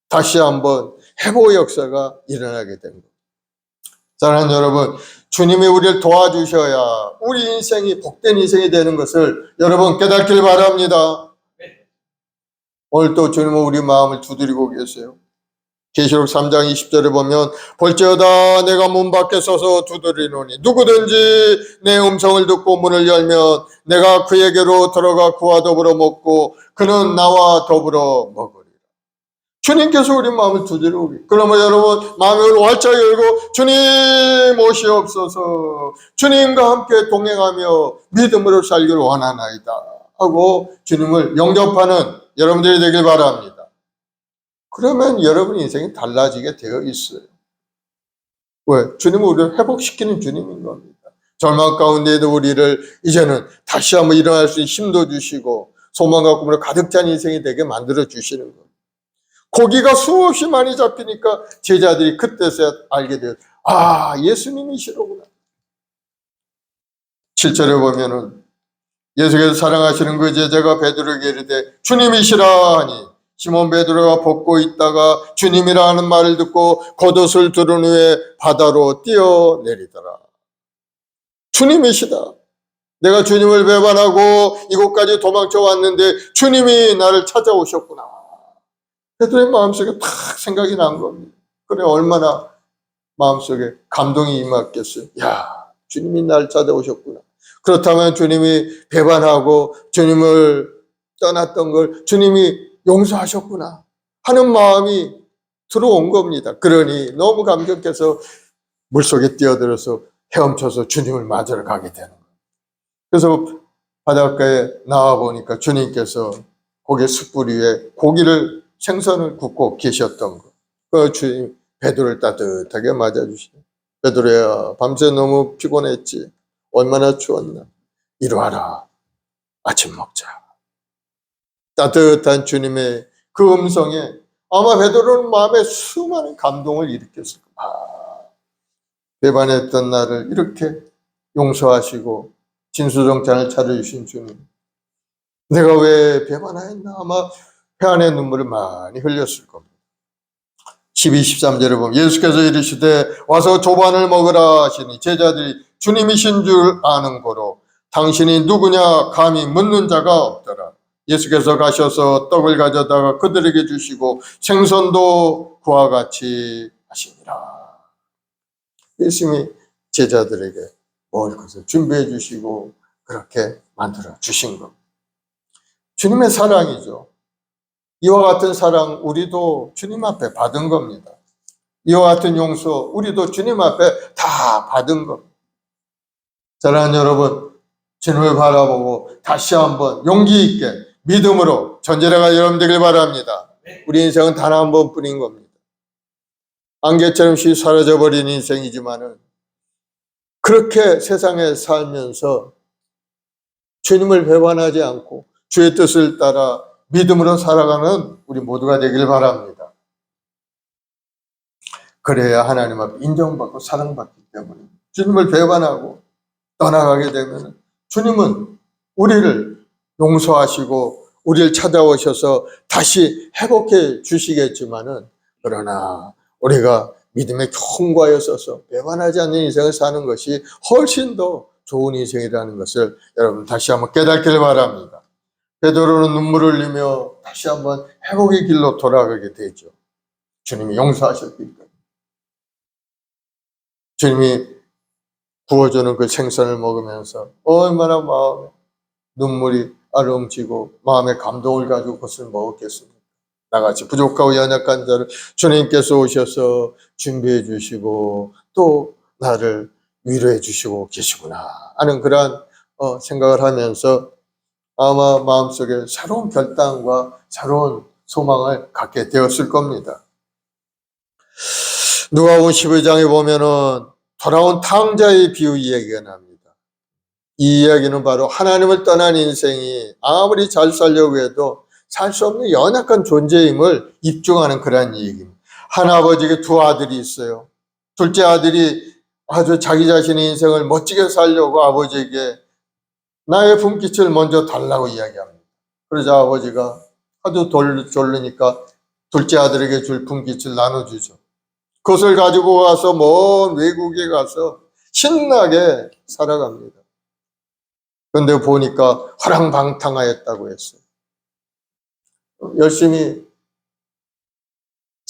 다시 한번 회복의 역사가 일어나게 된 거예요. 사랑하는 여러분, 주님이 우리를 도와주셔야 우리 인생이 복된 인생이 되는 것을 여러분 깨닫길 바랍니다. 오늘 또 주님은 우리 마음을 두드리고 계세요. 계시록 3장 20절에 보면 볼지어다 내가 문 밖에 서서 두드리노니 누구든지 내 음성을 듣고 문을 열면 내가 그에게로 들어가 그와 더불어 먹고 그는 나와 더불어 먹으리라. 주님께서 우리 마음을 두드리고, 그러면 여러분 마음을 활짝 열고 주님 오시옵소서, 주님과 함께 동행하며 믿음으로 살기를 원하나이다 하고 주님을 영접하는 여러분들이 되길 바랍니다. 그러면 여러분 인생이 달라지게 되어 있어요. 왜? 주님은 우리를 회복시키는 주님인 겁니다. 절망 가운데에도 우리를 이제는 다시 한번 일어날 수 있는 힘도 주시고 소망과 꿈으로 가득 찬 인생이 되게 만들어 주시는 겁니다. 고기가 수없이 많이 잡히니까 제자들이 그때서야 알게 돼요. 아, 예수님이시로구나. 7절에 보면은 예수께서 사랑하시는 그 제자가 베드로에게 이르되 주님이시라 하니 시몬 베드로가 벗고 있다가 주님이라 하는 말을 듣고 겉옷을 두른 후에 바다로 뛰어내리더라. 주님이시다. 내가 주님을 배반하고 이곳까지 도망쳐 왔는데 주님이 나를 찾아오셨구나. 베드로의 마음속에 탁 생각이 난 겁니다. 그래, 얼마나 마음속에 감동이 임했겠어요. 야, 주님이 나를 찾아오셨구나. 그렇다면 주님이 배반하고 주님을 떠났던 걸 주님이 용서하셨구나 하는 마음이 들어온 겁니다. 그러니 너무 감격해서 물속에 뛰어들어서 헤엄쳐서 주님을 맞으러 가게 되는 거예요. 그래서 바닷가에 나와 보니까 주님께서 고기 숯불 위에 고기를 생선을 굽고 계셨던 거. 그 주님 베드로를 따뜻하게 맞아주시네. 베드로야, 밤새 너무 피곤했지. 얼마나 추웠나. 이리 와라. 아침 먹자. 따뜻한 주님의 그 음성에 아마 베드로는 마음에 수많은 감동을 일으켰을 거야. 아, 배반했던 나를 이렇게 용서하시고 진수정찬을 차려주신 주님. 내가 왜 배반하였나? 아마 회한의 눈물을 많이 흘렸을 겁니다. 12, 13절에 보면 예수께서 이르시되 와서 조반을 먹으라 하시니 제자들이 주님이신 줄 아는 고로 당신이 누구냐 감히 묻는 자가 없더라. 예수께서 가셔서 떡을 가져다가 그들에게 주시고 생선도 그와 같이 하시니라. 예수님이 제자들에게 먹을 것을 준비해 주시고 그렇게 만들어 주신 겁니다. 주님의 사랑이죠. 이와 같은 사랑 우리도 주님 앞에 받은 겁니다. 이와 같은 용서 우리도 주님 앞에 다 받은 겁니다. 사랑하는 여러분, 주님을 바라보고 다시 한번 용기 있게 믿음으로 전제라가 여러분 되길 바랍니다. 우리 인생은 단 한 번뿐인 겁니다. 안개처럼 쉽게 사라져버린 인생이지만은 그렇게 세상에 살면서 주님을 배반하지 않고 주의 뜻을 따라 믿음으로 살아가는 우리 모두가 되길 바랍니다. 그래야 하나님 앞에 인정받고 사랑받기 때문에 주님을 배반하고 떠나가게 되면 주님은 우리를 용서하시고 우리를 찾아오셔서 다시 회복해 주시겠지만은 그러나 우리가 믿음의 견고하여 서서 배반하지 않는 인생을 사는 것이 훨씬 더 좋은 인생이라는 것을 여러분 다시 한번 깨닫기를 바랍니다. 베드로는 눈물을 흘리며 다시 한번 회복의 길로 돌아가게 되죠. 주님이 용서하셨기 때문에. 주님이 구워주는 그 생선을 먹으면서 얼마나 마음에 눈물이 아름지고 마음의 감동을 가지고 그것을 먹었겠습니까? 나같이 부족하고 연약한 자를 주님께서 오셔서 준비해 주시고 또 나를 위로해 주시고 계시구나 하는 그러한 생각을 하면서 아마 마음속에 새로운 결단과 새로운 소망을 갖게 되었을 겁니다. 누가복음 12장에 보면은 돌아온 탕자의 비유 이야기가 납니다. 이 이야기는 바로 하나님을 떠난 인생이 아무리 잘 살려고 해도 살 수 없는 연약한 존재임을 입증하는 그런 얘기입니다. 한 아버지에게 두 아들이 있어요. 둘째 아들이 아주 자기 자신의 인생을 멋지게 살려고 아버지에게 나의 분깃을 먼저 달라고 이야기합니다. 그러자 아버지가 하도 졸르니까 둘째 아들에게 줄 분깃을 나눠주죠. 그것을 가지고 와서 먼 외국에 가서 신나게 살아갑니다. 그런데 보니까 화랑방탕하였다고 했어요. 열심히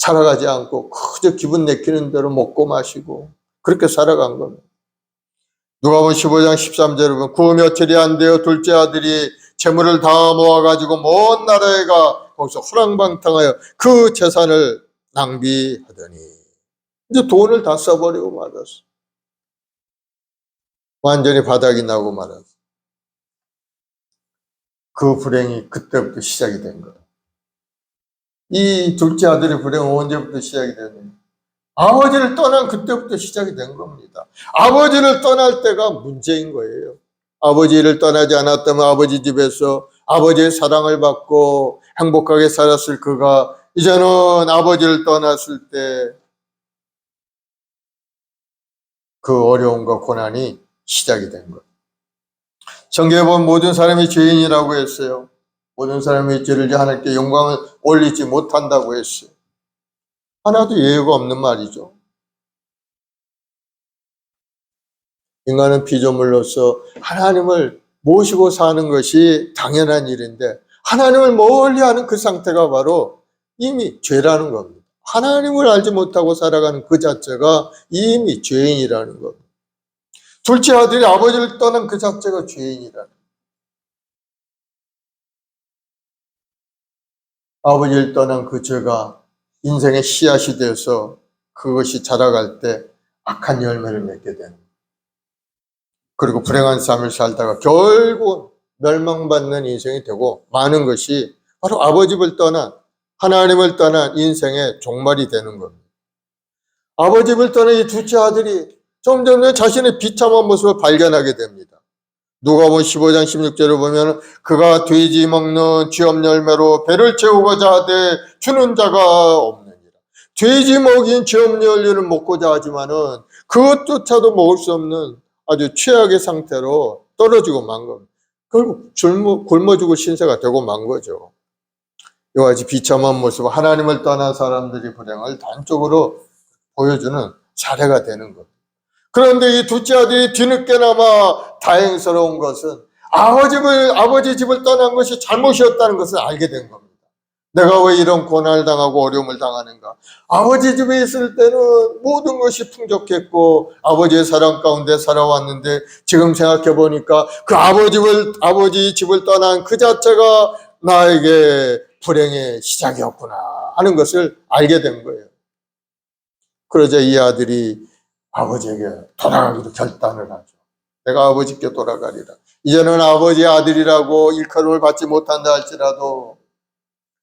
살아가지 않고 그저 기분 내키는 대로 먹고 마시고 그렇게 살아간 겁니다. 누가복음 15장 13절에 보면 구 며칠이 안 되어 둘째 아들이 재물을 다 모아가지고 먼 나라에 가 거기서 호랑방탕하여 그 재산을 낭비하더니 이제 돈을 다 써버리고 말았어. 완전히 바닥이 나고 말았어. 그 불행이 그때부터 시작이 된 거야. 이 둘째 아들의 불행은 언제부터 시작이 됐느냐? 아버지를 떠난 그때부터 시작이 된 겁니다. 아버지를 떠날 때가 문제인 거예요. 아버지를 떠나지 않았다면 아버지 집에서 아버지의 사랑을 받고 행복하게 살았을 그가 이제는 아버지를 떠났을 때 그 어려움과 고난이 시작이 된 거예요. 성경에 보면 모든 사람이 죄인이라고 했어요. 모든 사람이 죄를 지어 하나님께 영광을 올리지 못한다고 했어요. 하나도 예외가 없는 말이죠. 인간은 피조물로서 하나님을 모시고 사는 것이 당연한 일인데 하나님을 멀리하는 그 상태가 바로 이미 죄라는 겁니다. 하나님을 알지 못하고 살아가는 그 자체가 이미 죄인이라는 겁니다. 둘째 아들이 아버지를 떠난 그 자체가 죄인이라는 겁니다. 아버지를 떠난 그 죄가 인생의 씨앗이 되어서 그것이 자라갈 때 악한 열매를 맺게 되는 거예요. 그리고 불행한 삶을 살다가 결국 멸망받는 인생이 되고 많은 것이 바로 아버지를 떠난 하나님을 떠난 인생의 종말이 되는 겁니다. 아버지를 떠난 이 둘째 아들이 점점 자신의 비참한 모습을 발견하게 됩니다. 누가복음 15장 16절을 보면 그가 돼지 먹는 쥐업 열매로 배를 채우고자 하되 주는 자가 없느니라. 돼지 먹인 쥐업 열매를 먹고자 하지만은 그것조차도 먹을 수 없는 아주 최악의 상태로 떨어지고 만 겁니다. 결국 굶어 죽을 신세가 되고 만 거죠. 이와 같이 비참한 모습, 하나님을 떠난 사람들이 불행을 단적으로 보여주는 사례가 되는 것. 그런데 이 둘째 아들이 뒤늦게나마 다행스러운 것은 아버지 집을 떠난 것이 잘못이었다는 것을 알게 된 겁니다. 내가 왜 이런 고난을 당하고 어려움을 당하는가? 아버지 집에 있을 때는 모든 것이 풍족했고 아버지의 사랑 가운데 살아왔는데 지금 생각해 보니까 그 아버지 집을 떠난 그 자체가 나에게 불행의 시작이었구나 하는 것을 알게 된 거예요. 그러자 이 아들이 아버지에게 돌아가기로 결단을 하죠. 내가 아버지께 돌아가리라. 이제는 아버지의 아들이라고 일컬음을 받지 못한다 할지라도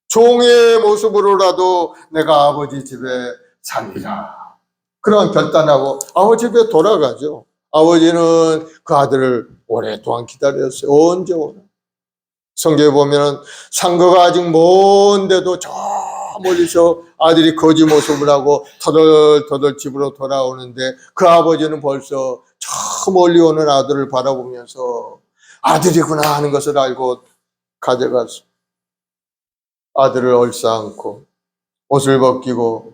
종의 모습으로라도 내가 아버지 집에 살리라. 그런 결단하고 아버지 집에 돌아가죠. 아버지는 그 아들을 오랫동안 기다렸어요. 언제 오나? 성경에 보면 상거가 아직 먼데도 저 멀리서 아들이 거지 모습을 하고 터덜터덜 집으로 돌아오는데 그 아버지는 벌써 저 멀리 오는 아들을 바라보면서 아들이구나 하는 것을 알고 가져가서 아들을 얼싸안고 옷을 벗기고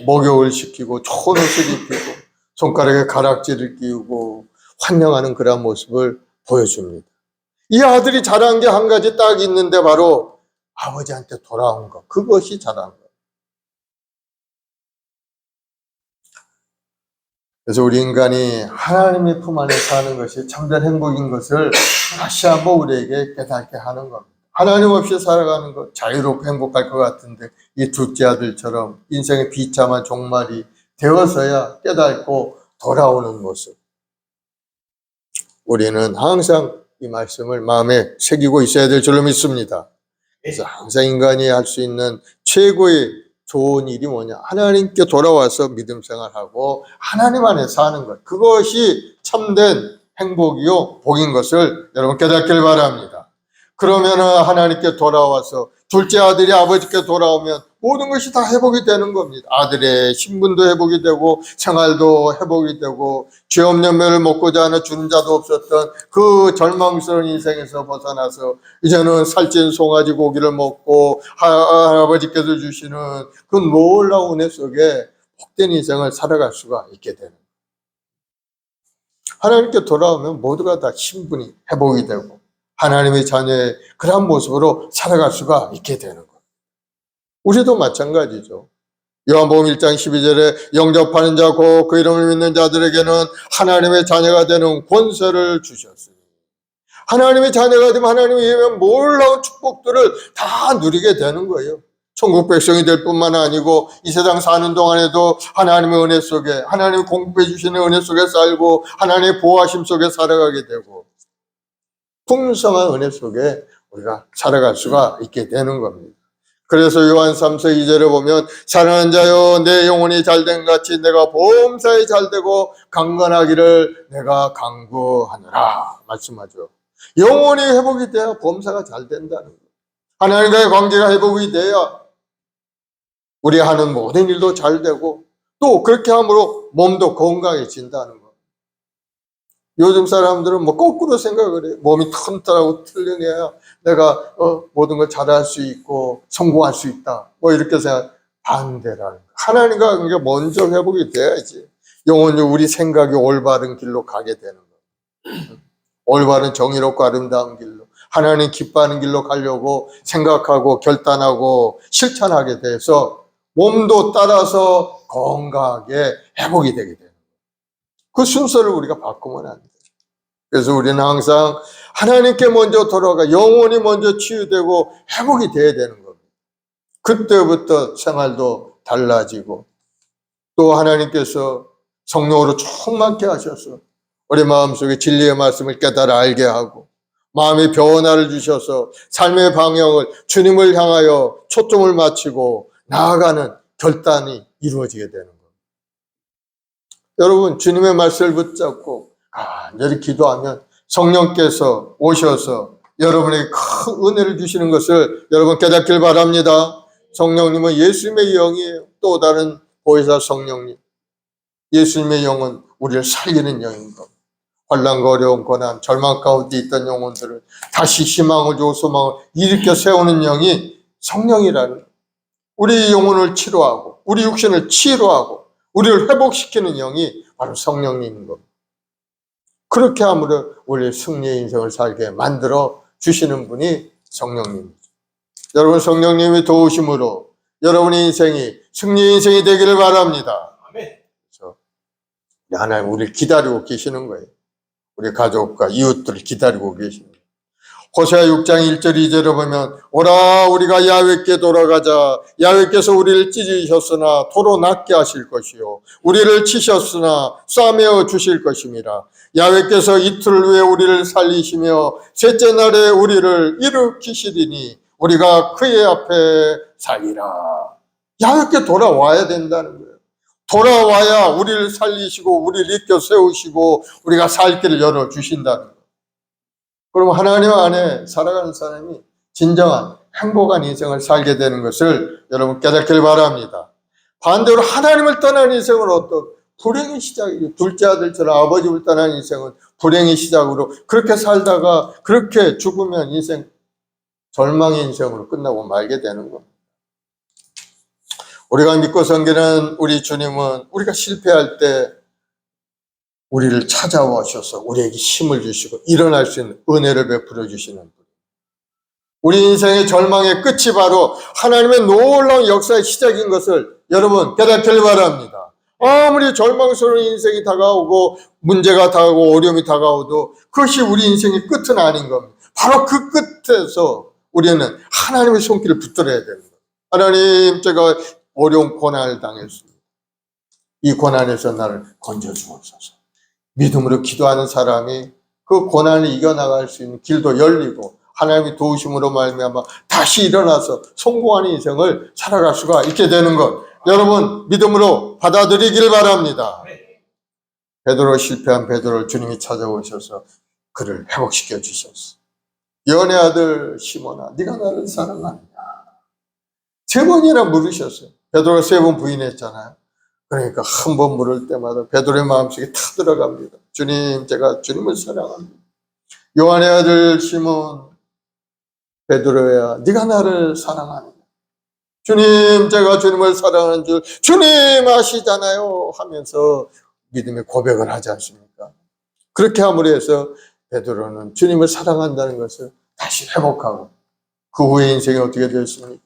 목욕을 시키고 좋은 옷을 입히고 손가락에 가락지를 끼우고 환영하는 그런 모습을 보여줍니다. 이 아들이 잘한 게 한 가지 딱 있는데 바로 아버지한테 돌아온 것. 그것이 잘한 것. 그래서 우리 인간이 하나님의 품 안에 사는 것이 참된 행복인 것을 다시 한번 우리에게 깨닫게 하는 겁니다. 하나님 없이 살아가는 것, 자유롭고 행복할 것 같은데 이 둘째 아들처럼 인생의 비참한 종말이 되어서야 깨닫고 돌아오는 모습. 우리는 항상 이 말씀을 마음에 새기고 있어야 될 줄로 믿습니다. 그래서 항상 인간이 할 수 있는 최고의 좋은 일이 뭐냐? 하나님께 돌아와서 믿음 생활하고 하나님 안에 사는 것. 그것이 참된 행복이요 복인 것을 여러분 깨닫길 바랍니다. 그러면 하나님께 돌아와서 둘째 아들이 아버지께 돌아오면 모든 것이 다 회복이 되는 겁니다. 아들의 신분도 회복이 되고 생활도 회복이 되고 죄 없는 면을 먹고자 하는 주는 자도 없었던 그 절망스러운 인생에서 벗어나서 이제는 살찐 송아지 고기를 먹고 할아버지께서 주시는 그 놀라운 은혜 속에 복된 인생을 살아갈 수가 있게 되는 거예요. 하나님께 돌아오면 모두가 다 신분이 회복이 되고 하나님의 자녀의 그런 모습으로 살아갈 수가 있게 되는 거예요. 우리도 마찬가지죠. 요한복음 1장 12절에 영접하는 자 곧 그 이름을 믿는 자들에게는 하나님의 자녀가 되는 권세를 주셨으니, 하나님의 자녀가 되면 하나님의 이면 놀라운 축복들을 다 누리게 되는 거예요. 천국 백성이 될 뿐만 아니고 이 세상 사는 동안에도 하나님의 은혜 속에, 하나님이 공급해 주시는 은혜 속에 살고 하나님의 보호하심 속에 살아가게 되고 풍성한 은혜 속에 우리가 살아갈 수가 있게 되는 겁니다. 그래서 요한 3서 2절에 보면 사랑하는 자여 내 영혼이 잘된 같이 내가 보험사에 잘되고 강건하기를 내가 간구하노라 말씀하죠. 영혼이 회복이 돼야 보험사가 잘 된다는 거예요. 하나님과의 관계가 회복이 돼야 우리 하는 모든 일도 잘 되고 또 그렇게 함으로 몸도 건강해진다는 거. 요즘 사람들은 뭐 거꾸로 생각을 해요. 몸이 튼튼하고 튼튼해야 내가 모든 걸 잘할 수 있고 성공할 수 있다. 뭐 이렇게 생각. 반대라는 거. 하나님과 관계가 먼저 회복이 돼야지 영혼이 우리 생각이 올바른 길로 가게 되는 거. 올바른 정의롭고 아름다운 길로 하나님 기뻐하는 길로 가려고 생각하고 결단하고 실천하게 돼서 몸도 따라서 건강하게 회복이 되게 돼요. 그 순서를 우리가 바꾸면 안 돼요. 그래서 우리는 항상 하나님께 먼저 돌아가 영혼이 먼저 치유되고 회복이 돼야 되는 겁니다. 그때부터 생활도 달라지고 또 하나님께서 성령으로 충만케 하셔서 우리 마음속에 진리의 말씀을 깨달아 알게 하고 마음의 변화를 주셔서 삶의 방향을 주님을 향하여 초점을 맞추고 나아가는 결단이 이루어지게 되는 겁니다. 여러분 주님의 말씀을 붙잡고 간절히 기도하면 성령께서 오셔서 여러분에게 큰 은혜를 주시는 것을 여러분 깨닫길 바랍니다. 성령님은 예수님의 영이에요. 또 다른 보혜사 성령님. 예수님의 영은 우리를 살리는 영인 겁니다. 환난과 어려운 고난, 절망 가운데 있던 영혼들을 다시 희망을 주고 소망을 일으켜 세우는 영이 성령이라는 거예요. 우리 영혼을 치료하고 우리 육신을 치료하고 우리를 회복시키는 영이 바로 성령님인 겁니다. 그렇게 함으로 우리의 승리의 인생을 살게 만들어 주시는 분이 성령님이죠. 여러분 성령님의 도우심으로 여러분의 인생이 승리의 인생이 되기를 바랍니다. 아멘. 그래서 하나님 우리를 기다리고 계시는 거예요. 우리 가족과 이웃들을 기다리고 계십니다. 호세아 6장 1절 2절을 보면 오라 우리가 야훼께 돌아가자. 야훼께서 우리를 찢으셨으나 토로 낫게 하실 것이요 우리를 치셨으나 싸매어 주실 것임이라. 야훼께서 이틀 후에 우리를 살리시며 셋째 날에 우리를 일으키시리니 우리가 그의 앞에 살리라. 야훼께 돌아와야 된다는 거예요. 돌아와야 우리를 살리시고 우리를 일으켜 세우시고 우리가 살 길을 열어주신다는 거예요. 그럼 하나님 안에 살아가는 사람이 진정한 행복한 인생을 살게 되는 것을 여러분 깨닫길 바랍니다. 반대로 하나님을 떠난 인생은 어떤 불행의 시작이죠. 둘째 아들처럼 아버지를 떠난 인생은 불행의 시작으로 그렇게 살다가 그렇게 죽으면 인생 절망의 인생으로 끝나고 말게 되는 겁니다. 우리가 믿고 섬기는 우리 주님은 우리가 실패할 때 우리를 찾아와 주셔서 우리에게 힘을 주시고 일어날 수 있는 은혜를 베풀어 주시는 분. 우리 인생의 절망의 끝이 바로 하나님의 놀라운 역사의 시작인 것을 여러분 깨닫길 바랍니다. 아무리 절망스러운 인생이 다가오고 문제가 다가오고 어려움이 다가오도 그것이 우리 인생의 끝은 아닌 겁니다. 바로 그 끝에서 우리는 하나님의 손길을 붙들어야 됩니다. 하나님 제가 어려운 고난을 당했습니다. 이 고난에서 나를 건져주옵소서. 믿음으로 기도하는 사람이 그 고난을 이겨나갈 수 있는 길도 열리고 하나님의 도우심으로 말미암아 다시 일어나서 성공하는 인생을 살아갈 수가 있게 되는 것 여러분 믿음으로 받아들이길 바랍니다. 베드로 실패한 베드로를 주님이 찾아오셔서 그를 회복시켜 주셨어. 연의 아들 시몬아 네가 나를 사랑하느냐 3번이나 물으셨어요. 베드로가 3번 부인했잖아요. 그러니까 한 번 물을 때마다 베드로의 마음속에 타들어갑니다. 주님 제가 주님을 사랑합니다. 요한의 아들 시몬 베드로야 네가 나를 사랑하느냐 주님 제가 주님을 사랑하는 줄 주님 아시잖아요 하면서 믿음의 고백을 하지 않습니까? 그렇게 함으로 해서 베드로는 주님을 사랑한다는 것을 다시 회복하고 그 후에 인생이 어떻게 되었습니까?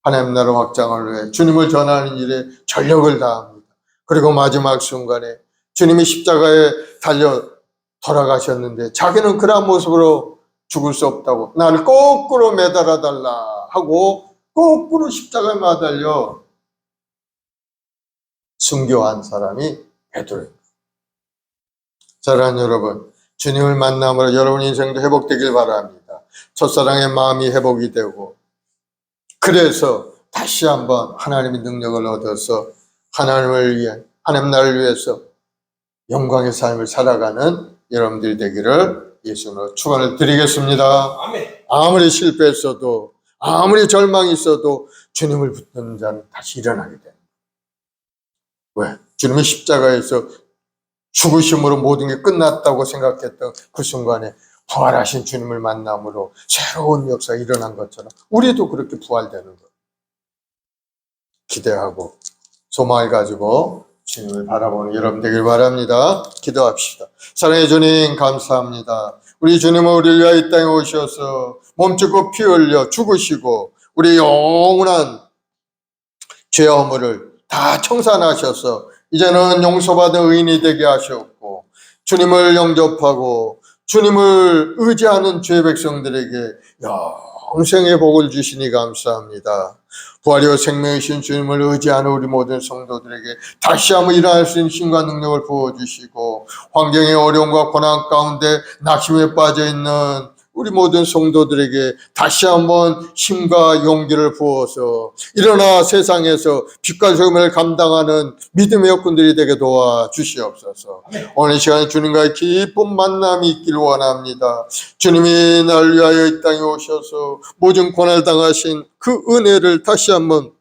하나님 나라 확장을 위해 주님을 전하는 일에 전력을 다합니다. 그리고 마지막 순간에 주님이 십자가에 달려 돌아가셨는데 자기는 그러한 모습으로 죽을 수 없다고 나를 거꾸로 매달아 달라 하고 거꾸로 십자가에 매달려 순교한 사람이 베드로입니다. 사랑하는 여러분, 주님을 만남으로 여러분 인생도 회복되길 바랍니다. 첫사랑의 마음이 회복이 되고 그래서 다시 한번 하나님의 능력을 얻어서 하나님을 위해 하나님 나라를 위해서 영광의 삶을 살아가는 여러분들이 되기를 예수님으로 축원을 드리겠습니다. 아멘. 아무리 실패했어도 아무리 절망이 있어도 주님을 붙드는 자는 다시 일어나게 됩니다. 왜? 주님의 십자가에서 죽으심으로 모든 게 끝났다고 생각했던 그 순간에 부활하신 주님을 만남으로 새로운 역사가 일어난 것처럼 우리도 그렇게 부활되는 것 기대하고 소망을 가지고 주님을 바라보는 여러분 되길 바랍니다. 기도합시다. 사랑의 주님 감사합니다. 우리 주님은 우리를 위하여 이 땅에 오셔서 몸짓고 피 흘려 죽으시고 우리 영원한 죄와 허물을 다 청산하셔서 이제는 용서받은 의인이 되게 하셨고 주님을 영접하고 주님을 의지하는 주의 백성들에게 영생의 복을 주시니 감사합니다. 부활이요 생명이신 주님을 의지하는 우리 모든 성도들에게 다시 한번 일어날 수 있는 힘과 능력을 부어주시고 환경의 어려움과 고난 가운데 낙심에 빠져있는 우리 모든 성도들에게 다시 한번 힘과 용기를 부어서 일어나 세상에서 빛과 소금을 감당하는 믿음의 여군들이 되게 도와주시옵소서. 오늘 시간에 주님과의 기쁜 만남이 있기를 원합니다. 주님이 나를 위하여 이 땅에 오셔서 모든 고난을 당하신 그 은혜를 다시 한번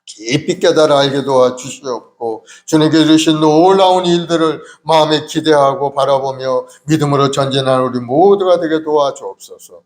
깊이 깨달아 알게 도와주시옵고 주님께 주신 놀라운 일들을 마음에 기대하고 바라보며 믿음으로 전진하는 우리 모두가 되게 도와주옵소서.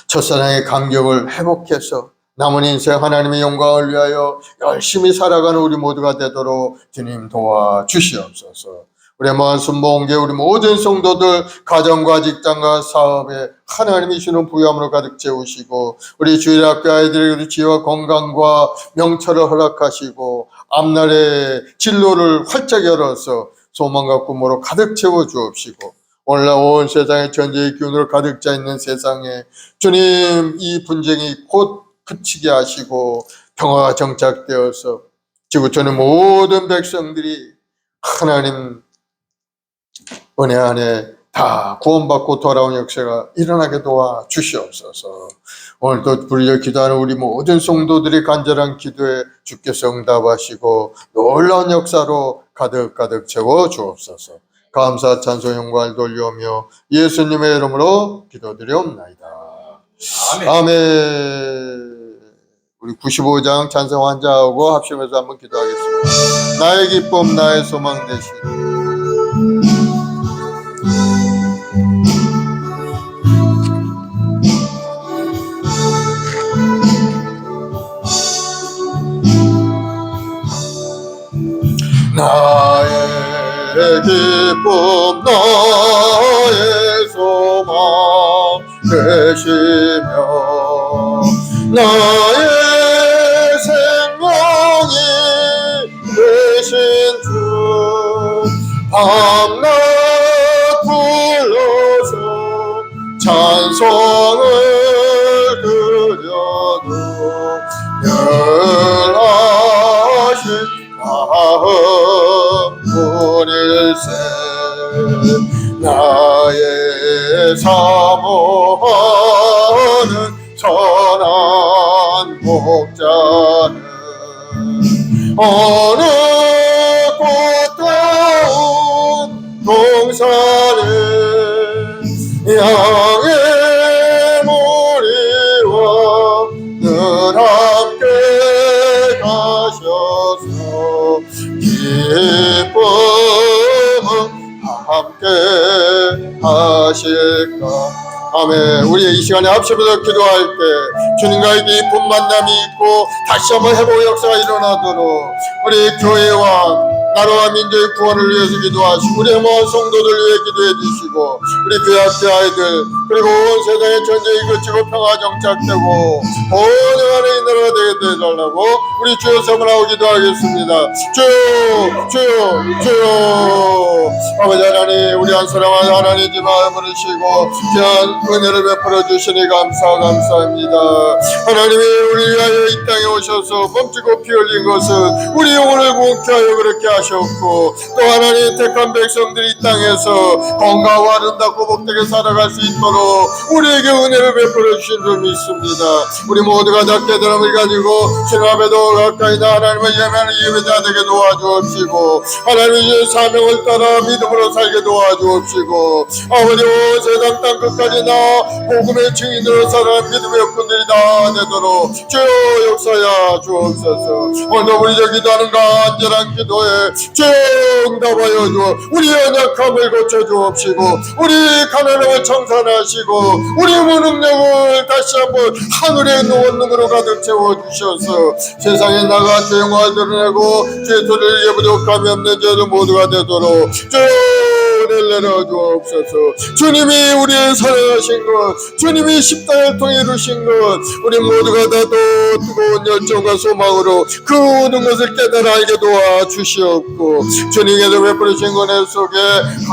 첫사랑의 감격을 회복해서 남은 인생 하나님의 영광을 위하여 열심히 살아가는 우리 모두가 되도록 주님 도와주시옵소서. 우리 말씀 모은게 우리 모든 성도들 가정과 직장과 사업에 하나님이 주는 부유함으로 가득 채우시고 우리 주일학교 아이들에게도 지혜와 건강과 명철을 허락하시고 앞날의 진로를 활짝 열어서 소망과 꿈으로 가득 채워 주옵시고 오늘날 온 세상에 전쟁의 기운으로 가득 차 있는 세상에 주님 이 분쟁이 곧 그치게 하시고 평화가 정착되어서 지구촌의 모든 백성들이 하나님 은혜 안에 다 구원받고 돌아온 역사가 일어나게 도와주시옵소서. 오늘도 불려 기도하는 우리 모든 성도들의 간절한 기도에 주께서 응답하시고 놀라운 역사로 가득 채워 주옵소서. 감사 찬송 영광을 돌려오며 예수님의 이름으로 기도드리옵나이다. 아멘. 우리 95장 찬송 환자하고 합심해서 한번 기도하겠습니다. 나의 기쁨 나의 소망 되시니 나의 기쁨 나의 소망 되시며 나의 생명이 되신 주 밤낮 불러서 찬송을 드려도 열하신 마음 본일세 나의 사모하는 선한 목자는 어느 꽃다운 동산에 양의 머리와 늘 함께 가셔서 기쁨은 함께 하실까. 아멘. 우리 이 시간에 합심해서 기도할 때 주님과의 깊은 만남이 있고 다시 한번 회복의 역사가 일어나도록 우리 교회와 나라와 민족의 구원을 위해서 기도하시고 우리 모든 성도들 위해 기도해 주시고 우리 교학교 아이들 그리고 온 세상의 전쟁이 그치고 평화 정착되고 오늘 안에 이 나라가 되게 해달라고 우리 주여 삼으라고 기도하겠습니다. 주여 아버지 하나님 우리 한 사람 하나님 집 마음 부르시고 귀한 은혜를 베풀어 주시니 감사합니다. 하나님이 우리 위하여 이 땅에 오셔서 멈추고 피 흘린 것은 우리 영혼을 구원케 하여 그렇게 하셨고 또 하나님 택한 백성들이 이 땅에서 건강하고 아름답고 복되게 살아갈 수 있도록 우리에게 은혜를 베풀어 주신 줄 믿습니다. 우리 모두가 다 깨달음을 가지고 주님 앞에도 가까이 나 하나님을 예배하는 예배자 되게 도와주옵시고 하나님의 주신 사명을 따라 믿음으로 살게 도와주옵시고 아버지 온 세상 땅 끝까지 나 복음의 증인으로 살아가는 믿음의 역군들이 다 되도록 주여 역사야 주옵소서. 오늘도 우리 저 기도하는 간절한 기도에 주여 응답하여 주어 우리 연약함을 고쳐주옵시고 우리 가난함을 청산하시고 우리 무능력을 다시 한번 하늘의 원능으로 가득 채워주셔서 세상에 나가 죄영을 드러내고 죄 소리를 예부족함이 없는 죄도 모두가 되도록 주여 은혜를 내려주옵소서. 주님이 우리를 사랑하신 것 주님이 십자가를 통해 이루신 것 우리 모두가 다 또 뜨거운 열정과 소망으로 그 모든 것을 깨달아 알게 도와주시옵고 주님께서 베푸신 은혜 속에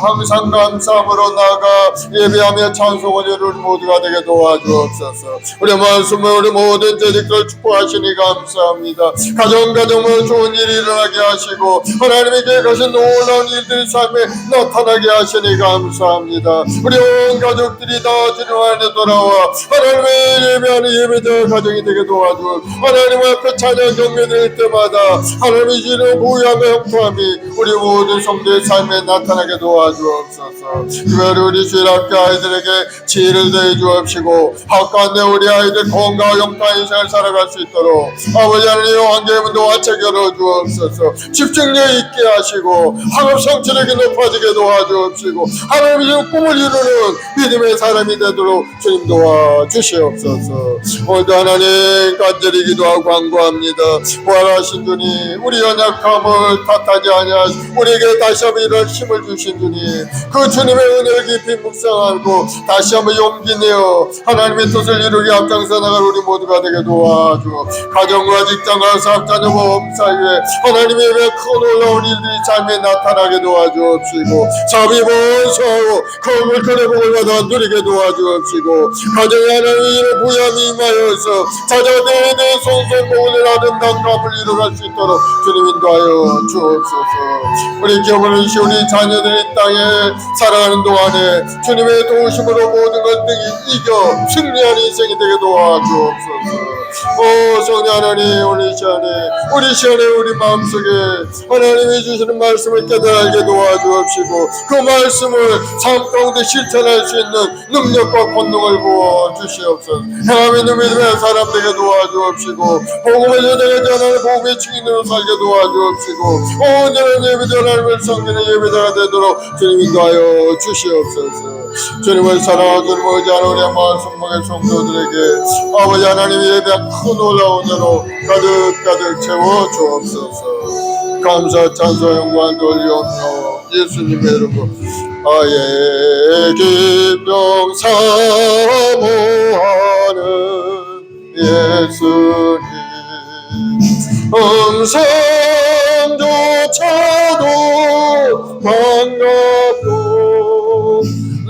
항상 감사함으로 나아가 예배하며 찬송을 이룰 모두가 되게 도와주옵소서. 우리 말씀을 우리 모든 재직들 축복하시니 감사합니다. 가정가정으로 좋은 일이 일어나게 하시고 하나님의 계획하신 놀라운 일들이 삶에 나타나게 하시니 감사합니다. 우리 온 가족들이 다 주님 안에 돌아와 하나님의 예배하는 예배자 가정이 되게 도와주고 하나님 앞에 찬양 경배 드릴 때마다 하나님의 주는 무양과 형통함이 우리 모든 성도의 삶에 나타나게 도와주옵소서. 특별히 우리 주일학교 아이들에게 지혜를 더해 주옵시고 학과내 우리 아이들 건강하고 형통한 인생을 살아갈 수 있도록 아버지 하나님 환경문도 활짝 열어주옵소서. 집중력 있게 하시고 학업 성취력이 높아지게 도와주옵시고 하나님의 주는 꿈을 이루는 믿음의 사람이 되도록 주님 도와주시옵소서. 오늘도 하나님 간절히 기도하고 간구합니다. 부활하신 주님 우리 연약함을 탓하지 아니하시고 우리에게 다시 한번 이런 힘을 주신 주님 그 주님의 은혜를 깊이 묵상하고 다시 한번 용기 내어 하나님의 뜻을 이루게 앞장서 나갈 우리 모두가 되게 도와주고 가정과 직장과 사업자녀 보험 사이에 하나님의 큰 놀라운 일들이 삶에 나타나게 도와주옵시고 사업이 번성하고 거룩을 그래복을 받아 누리게 도와주옵시고 가정에 하나님의 부양이 임하여서 자녀들에 대해 손손복을 아름다운 감을 이루어갈 수 있도록 주님 인도하여 주옵소서. 우리 기업을 주시 우리 자녀들이 땅에 살아가는 동안에 주님의 도우심으로 모든 것들이 이겨 승리하는 인생이 되게 도와주옵소서. 오 성령 하나님 오늘 시간에 우리 마음속에 하나님이 주시는 말씀을 깨달아 알게 도와주옵시고 그 말씀을 삶 가운데 실천할 수 있는 능력과 권능을 부어주시옵소서. 행함 있는 믿음의 사람 되게 도와주옵시고 복음의 세상에 전하는 복음의 증인으로 살게 도와주옵시고 온전한 예배자 하나님을 섬기는 예배자가 되도록 주님 인도하여 주시옵소서. 주님을 사랑하고 주님을 의지하는 우리 마음 성목의 성도들에게 아버지 하나님 예배한 큰 놀라운 은혜로 가득 채워 주옵소서. 감사 찬송 영광 돌리옵며 예수님의 이름으로 아예 기병 사모하는 예수님 음성조차도 반갑고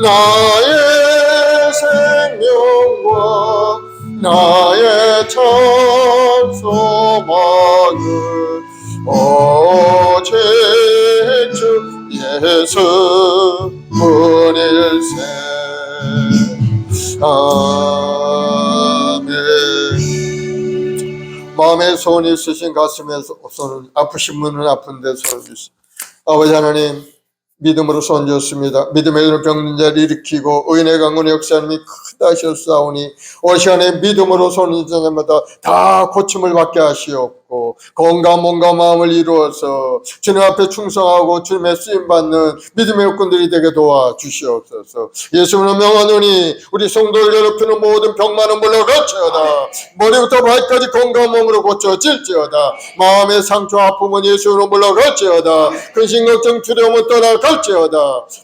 나의 생명과 나의 참 소망은 오직 주 예수뿐일세. 아멘. 마음에 손이 있으신 가슴에 손을 아프신 분은 아픈데 손을 주시오. 아버지 하나님 믿음으로 손졌습니다. 믿음의 눈을 병든 자를 일으키고 의인의 강군의 역사님이 크다 하셨사오니 올 시간에 믿음으로 손을 자마다 다 고침을 받게 하시옵고 주시옵고 건강 몸과 마음을 이루어서 주님 앞에 충성하고 주님의 쓰임받는 믿음의 일꾼들이 되게 도와주시옵소서. 예수님으로 명하노니 우리 성도를 괴롭히는 모든 병만은 물러갈지어다. 머리부터 발까지 건강한 몸으로 고쳐질지어다. 마음의 상처 아픔은 예수로 물러갈지어다. 근심 걱정 두려움은 떠나갈지어다.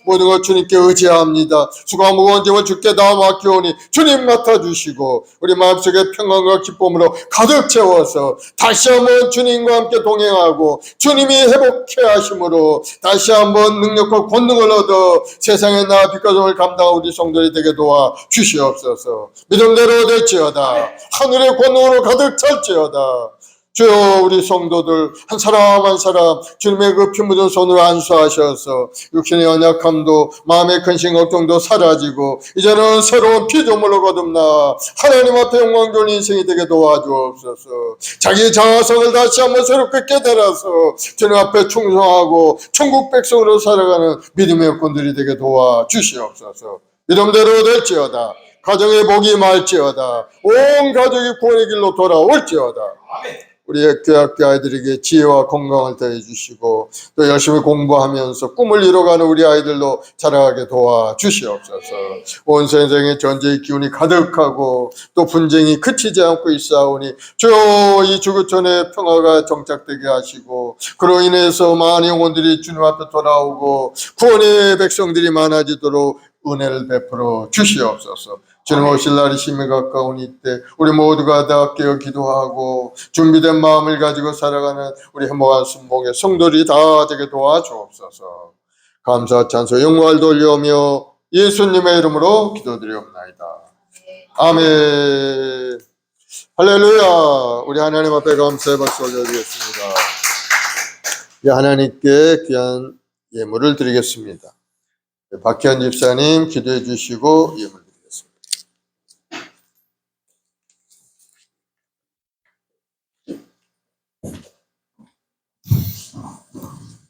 모든 것 주님께 의지합니다. 수고 무거운 짐을 주께 다 맡기오니 주님 맡아주시고 우리 마음속에 평안과 기쁨으로 가득 채워서 다시 한번 주님과 함께 동행하고 주님이 회복해 하심으로 다시 한번 능력과 권능을 얻어 세상의 나라 빛과 정을 감당하고 우리 성도들이 되게 도와 주시옵소서. 믿음대로 될지어다. 하늘의 권능으로 가득 찰지어다. 주여 우리 성도들 한 사람 한 사람 주님의 그 피 묻은 손으로 안수하셔서 육신의 연약함도 마음의 근심 걱정도 사라지고 이제는 새로운 피조물로 거듭나 하나님 앞에 영광 좋은 인생이 되게 도와주옵소서. 자기 자아성을 다시 한번 새롭게 깨달아서 주님 앞에 충성하고 천국 백성으로 살아가는 믿음의 여건들이 되게 도와주시옵소서. 믿음대로 될지어다. 가정의 복이 말지어다. 온 가족이 구원의 길로 돌아올지어다. 우리의 교학교 아이들에게 지혜와 건강을 더해주시고 또 열심히 공부하면서 꿈을 이뤄가는 우리 아이들도 자라가게 도와주시옵소서. 온 세상에 전쟁의 기운이 가득하고 또 분쟁이 그치지 않고 있사오니 주여 이 지구촌에 평화가 정착되게 하시고 그로 인해서 많은 영혼들이 주님 앞에 돌아오고 구원의 백성들이 많아지도록 은혜를 베풀어 주시옵소서. 주님 오실 날이 심히 가까운 이때 우리 모두가 다 깨어 기도하고 준비된 마음을 가지고 살아가는 우리 행복한 순복의 성도들이 다 되게 도와주옵소서. 감사 찬송 영광을 돌려오며 예수님의 이름으로 기도드리옵나이다. 아멘. 할렐루야. 우리 하나님 앞에 감사의 박수 올려드리겠습니다. 하나님께 귀한 예물을 드리겠습니다. 박희연 집사님 기도해 주시고 예물 드리겠습니다.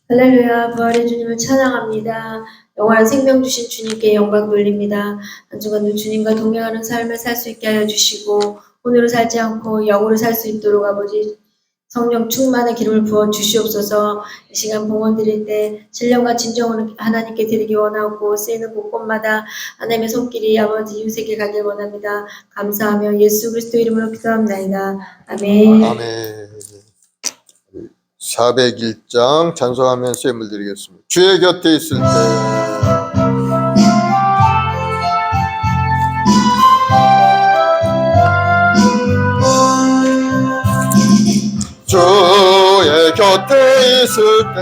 할렐루야. 부활의 주님을 찬양합니다. 영원한 생명 주신 주님께 영광 돌립니다. 한 주간도 주님과 동행하는 삶을 살 수 있게 하여 주시고 오늘을 살지 않고 영으로 살 수 있도록 아버지 성령 충만의 기름을 부어 주시옵소서. 이 시간 봉헌 드릴 때 신령과 진정을 하나님께 드리기 원하고 쓰이는 곳곳마다 하나님의 손길이 아버지 이웃에게 가길 원합니다. 감사하며 예수 그리스도 이름으로 기도합나이다. 아멘. 아멘. 401장 찬송하면서 예물 드리겠습니다. 주의 곁에 있을 때 주의 곁에 있을 때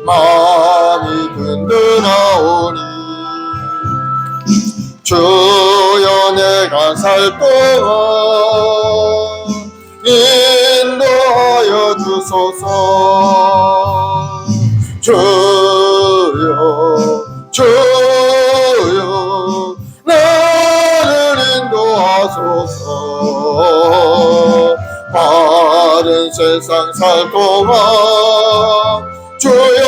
마음이 든든하오니 주여 내가 살 동안 인도하여 주소서. 주여 주여 나를 인도하소서. 바른 세상 살 동안 주여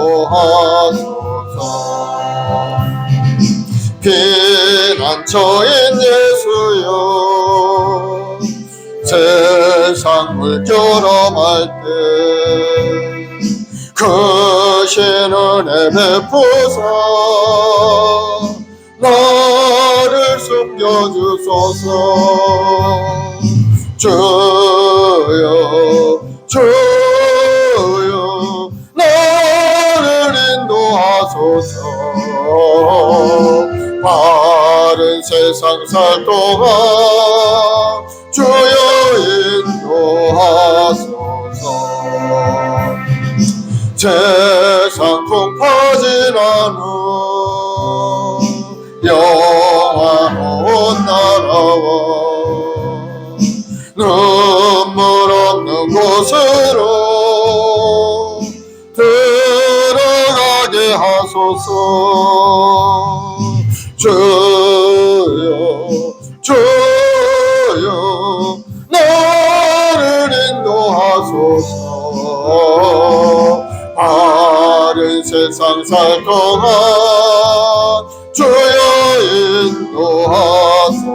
인도하소서. 피난처인 예수여 세상 물결함할 때 크신 은혜 베푸사 나를 숨겨주소서. 주여 주여 나를 인도하소서. 바른 세상 살 동안 주여 인도하소서. 세상 풍파진 않은 영화로운 나라와 눈물 없는 곳으로 들어가게 하소서. 주여 주여 나를 인도하소서. 바른 세상 살 동안 주여 인도하소서.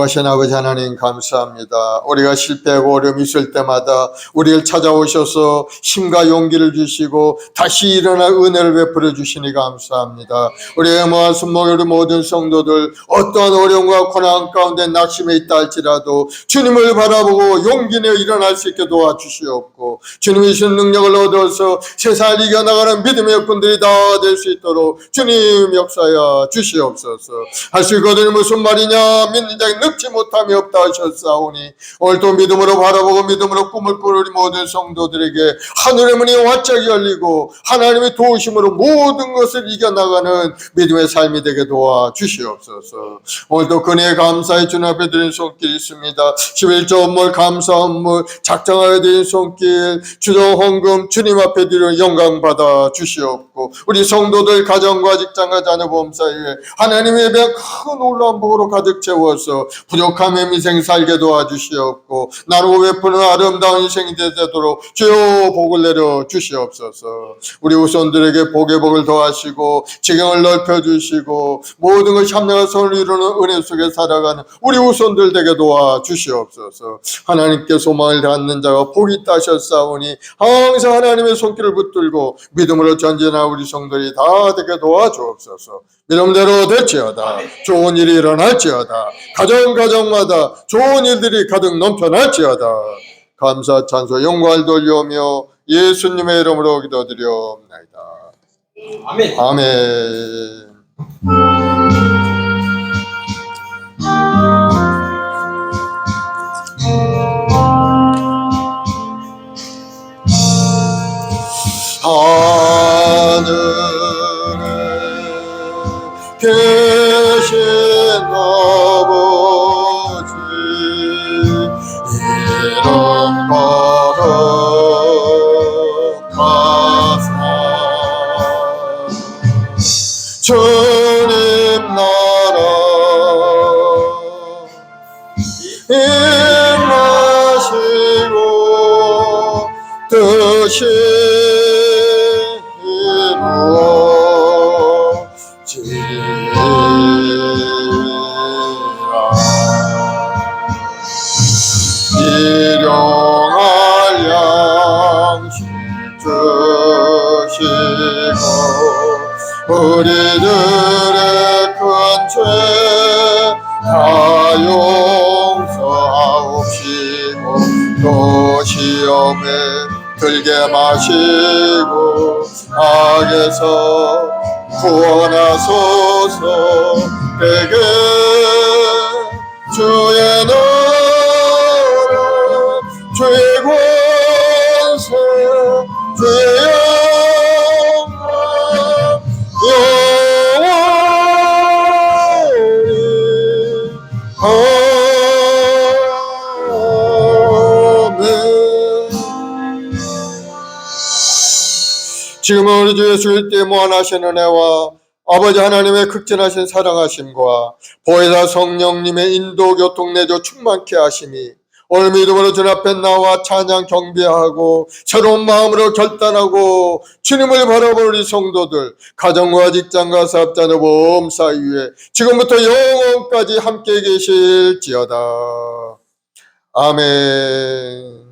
자비로우신 아버지 하나님 감사합니다. 우리가 실패하고 어려움이 있을 때마다 우리를 찾아오셔서 힘과 용기를 주시고 다시 일어날 은혜를 베풀어 주시니 감사합니다. 우리의 모아 순목의 우리 모든 성도들 어떠한 어려움과 고난 가운데 낙심해 있다 할지라도 주님을 바라보고 용기 내어 일어날 수 있게 도와주시옵고 주님이 주신 능력을 얻어서 세상을 이겨나가는 믿음의 역군들이 다 될 수 있도록 주님 역사하여 주시옵소서. 할 수 있거든 무슨 말이냐 믿는 자에게 늙지 못함이 없다 하셨사오니 오늘도 믿음으로 바라보고 믿음으로 꿈을 꾸는 우리 모든 성도들에게 하늘의 문이 활짝 열리고 하나님의 도우심으로 모든 것을 이겨나가는 믿음의 삶이 되게 도와주시옵소서. 오늘도 그네에 감사의 주님 앞에 드린 손길이 있습니다. 11조 업물 감사 업물 작정하여 드린 손길 주정 헌금 주님 앞에 드려 영광 받아 주시옵고 우리 성도들 가정과 직장과 자녀 보험 사이에 하나님의 예배 큰 놀라운 복으로 가득 채워서 부족함의 인생 살게 도와주시옵고 나누고 베푸는 아름다운 인생이 되도록 주여 복을 내려 주시옵소서. 우리 후손들에게 복의 복을 더하시고 지경을 넓혀주시고 모든 것이 합력한 선을 이루는 은혜 속에 살아가는 우리 후손들 되게 도와주시옵소서. 하나님께 소망을 갖는 자가 복이 있다 하셨사오니 항상 하나님의 손길을 붙들고 믿음으로 전진한 우리 성도들이 다 되게 도와주옵소서. 믿음대로 될지어다. 좋은 일이 일어날지어다. 가정마다 좋은 일들이 가득 넘쳐날지어다. 감사 찬송 영광을 돌려오며 예수님의 이름으로 기도드리옵나이다. 아멘. 아멘. 하늘에 계신 아버지 이름 거룩하사 주님 나라 임하시고 뜻이 일용할 양식 주시고 우리들의 큰 죄 다 용서하옵시고 또 시험에 들게 마시고 악에서 구원하소서. 되게 주의 나라 주의 권세 주의 영광 영원히 아멘. 지금은 우리 주 예수의 때 무한하신 은혜와 아버지 하나님의 극진하신 사랑하심과 보혜사 성령님의 인도 교통 내조 충만케 하심이 오늘 믿음으로 주님 앞에 나와 찬양 경배하고 새로운 마음으로 결단하고 주님을 바라보는 우리 성도들 가정과 직장과 사업자녀 보험 사이에 지금부터 영원까지 함께 계실지어다. 아멘.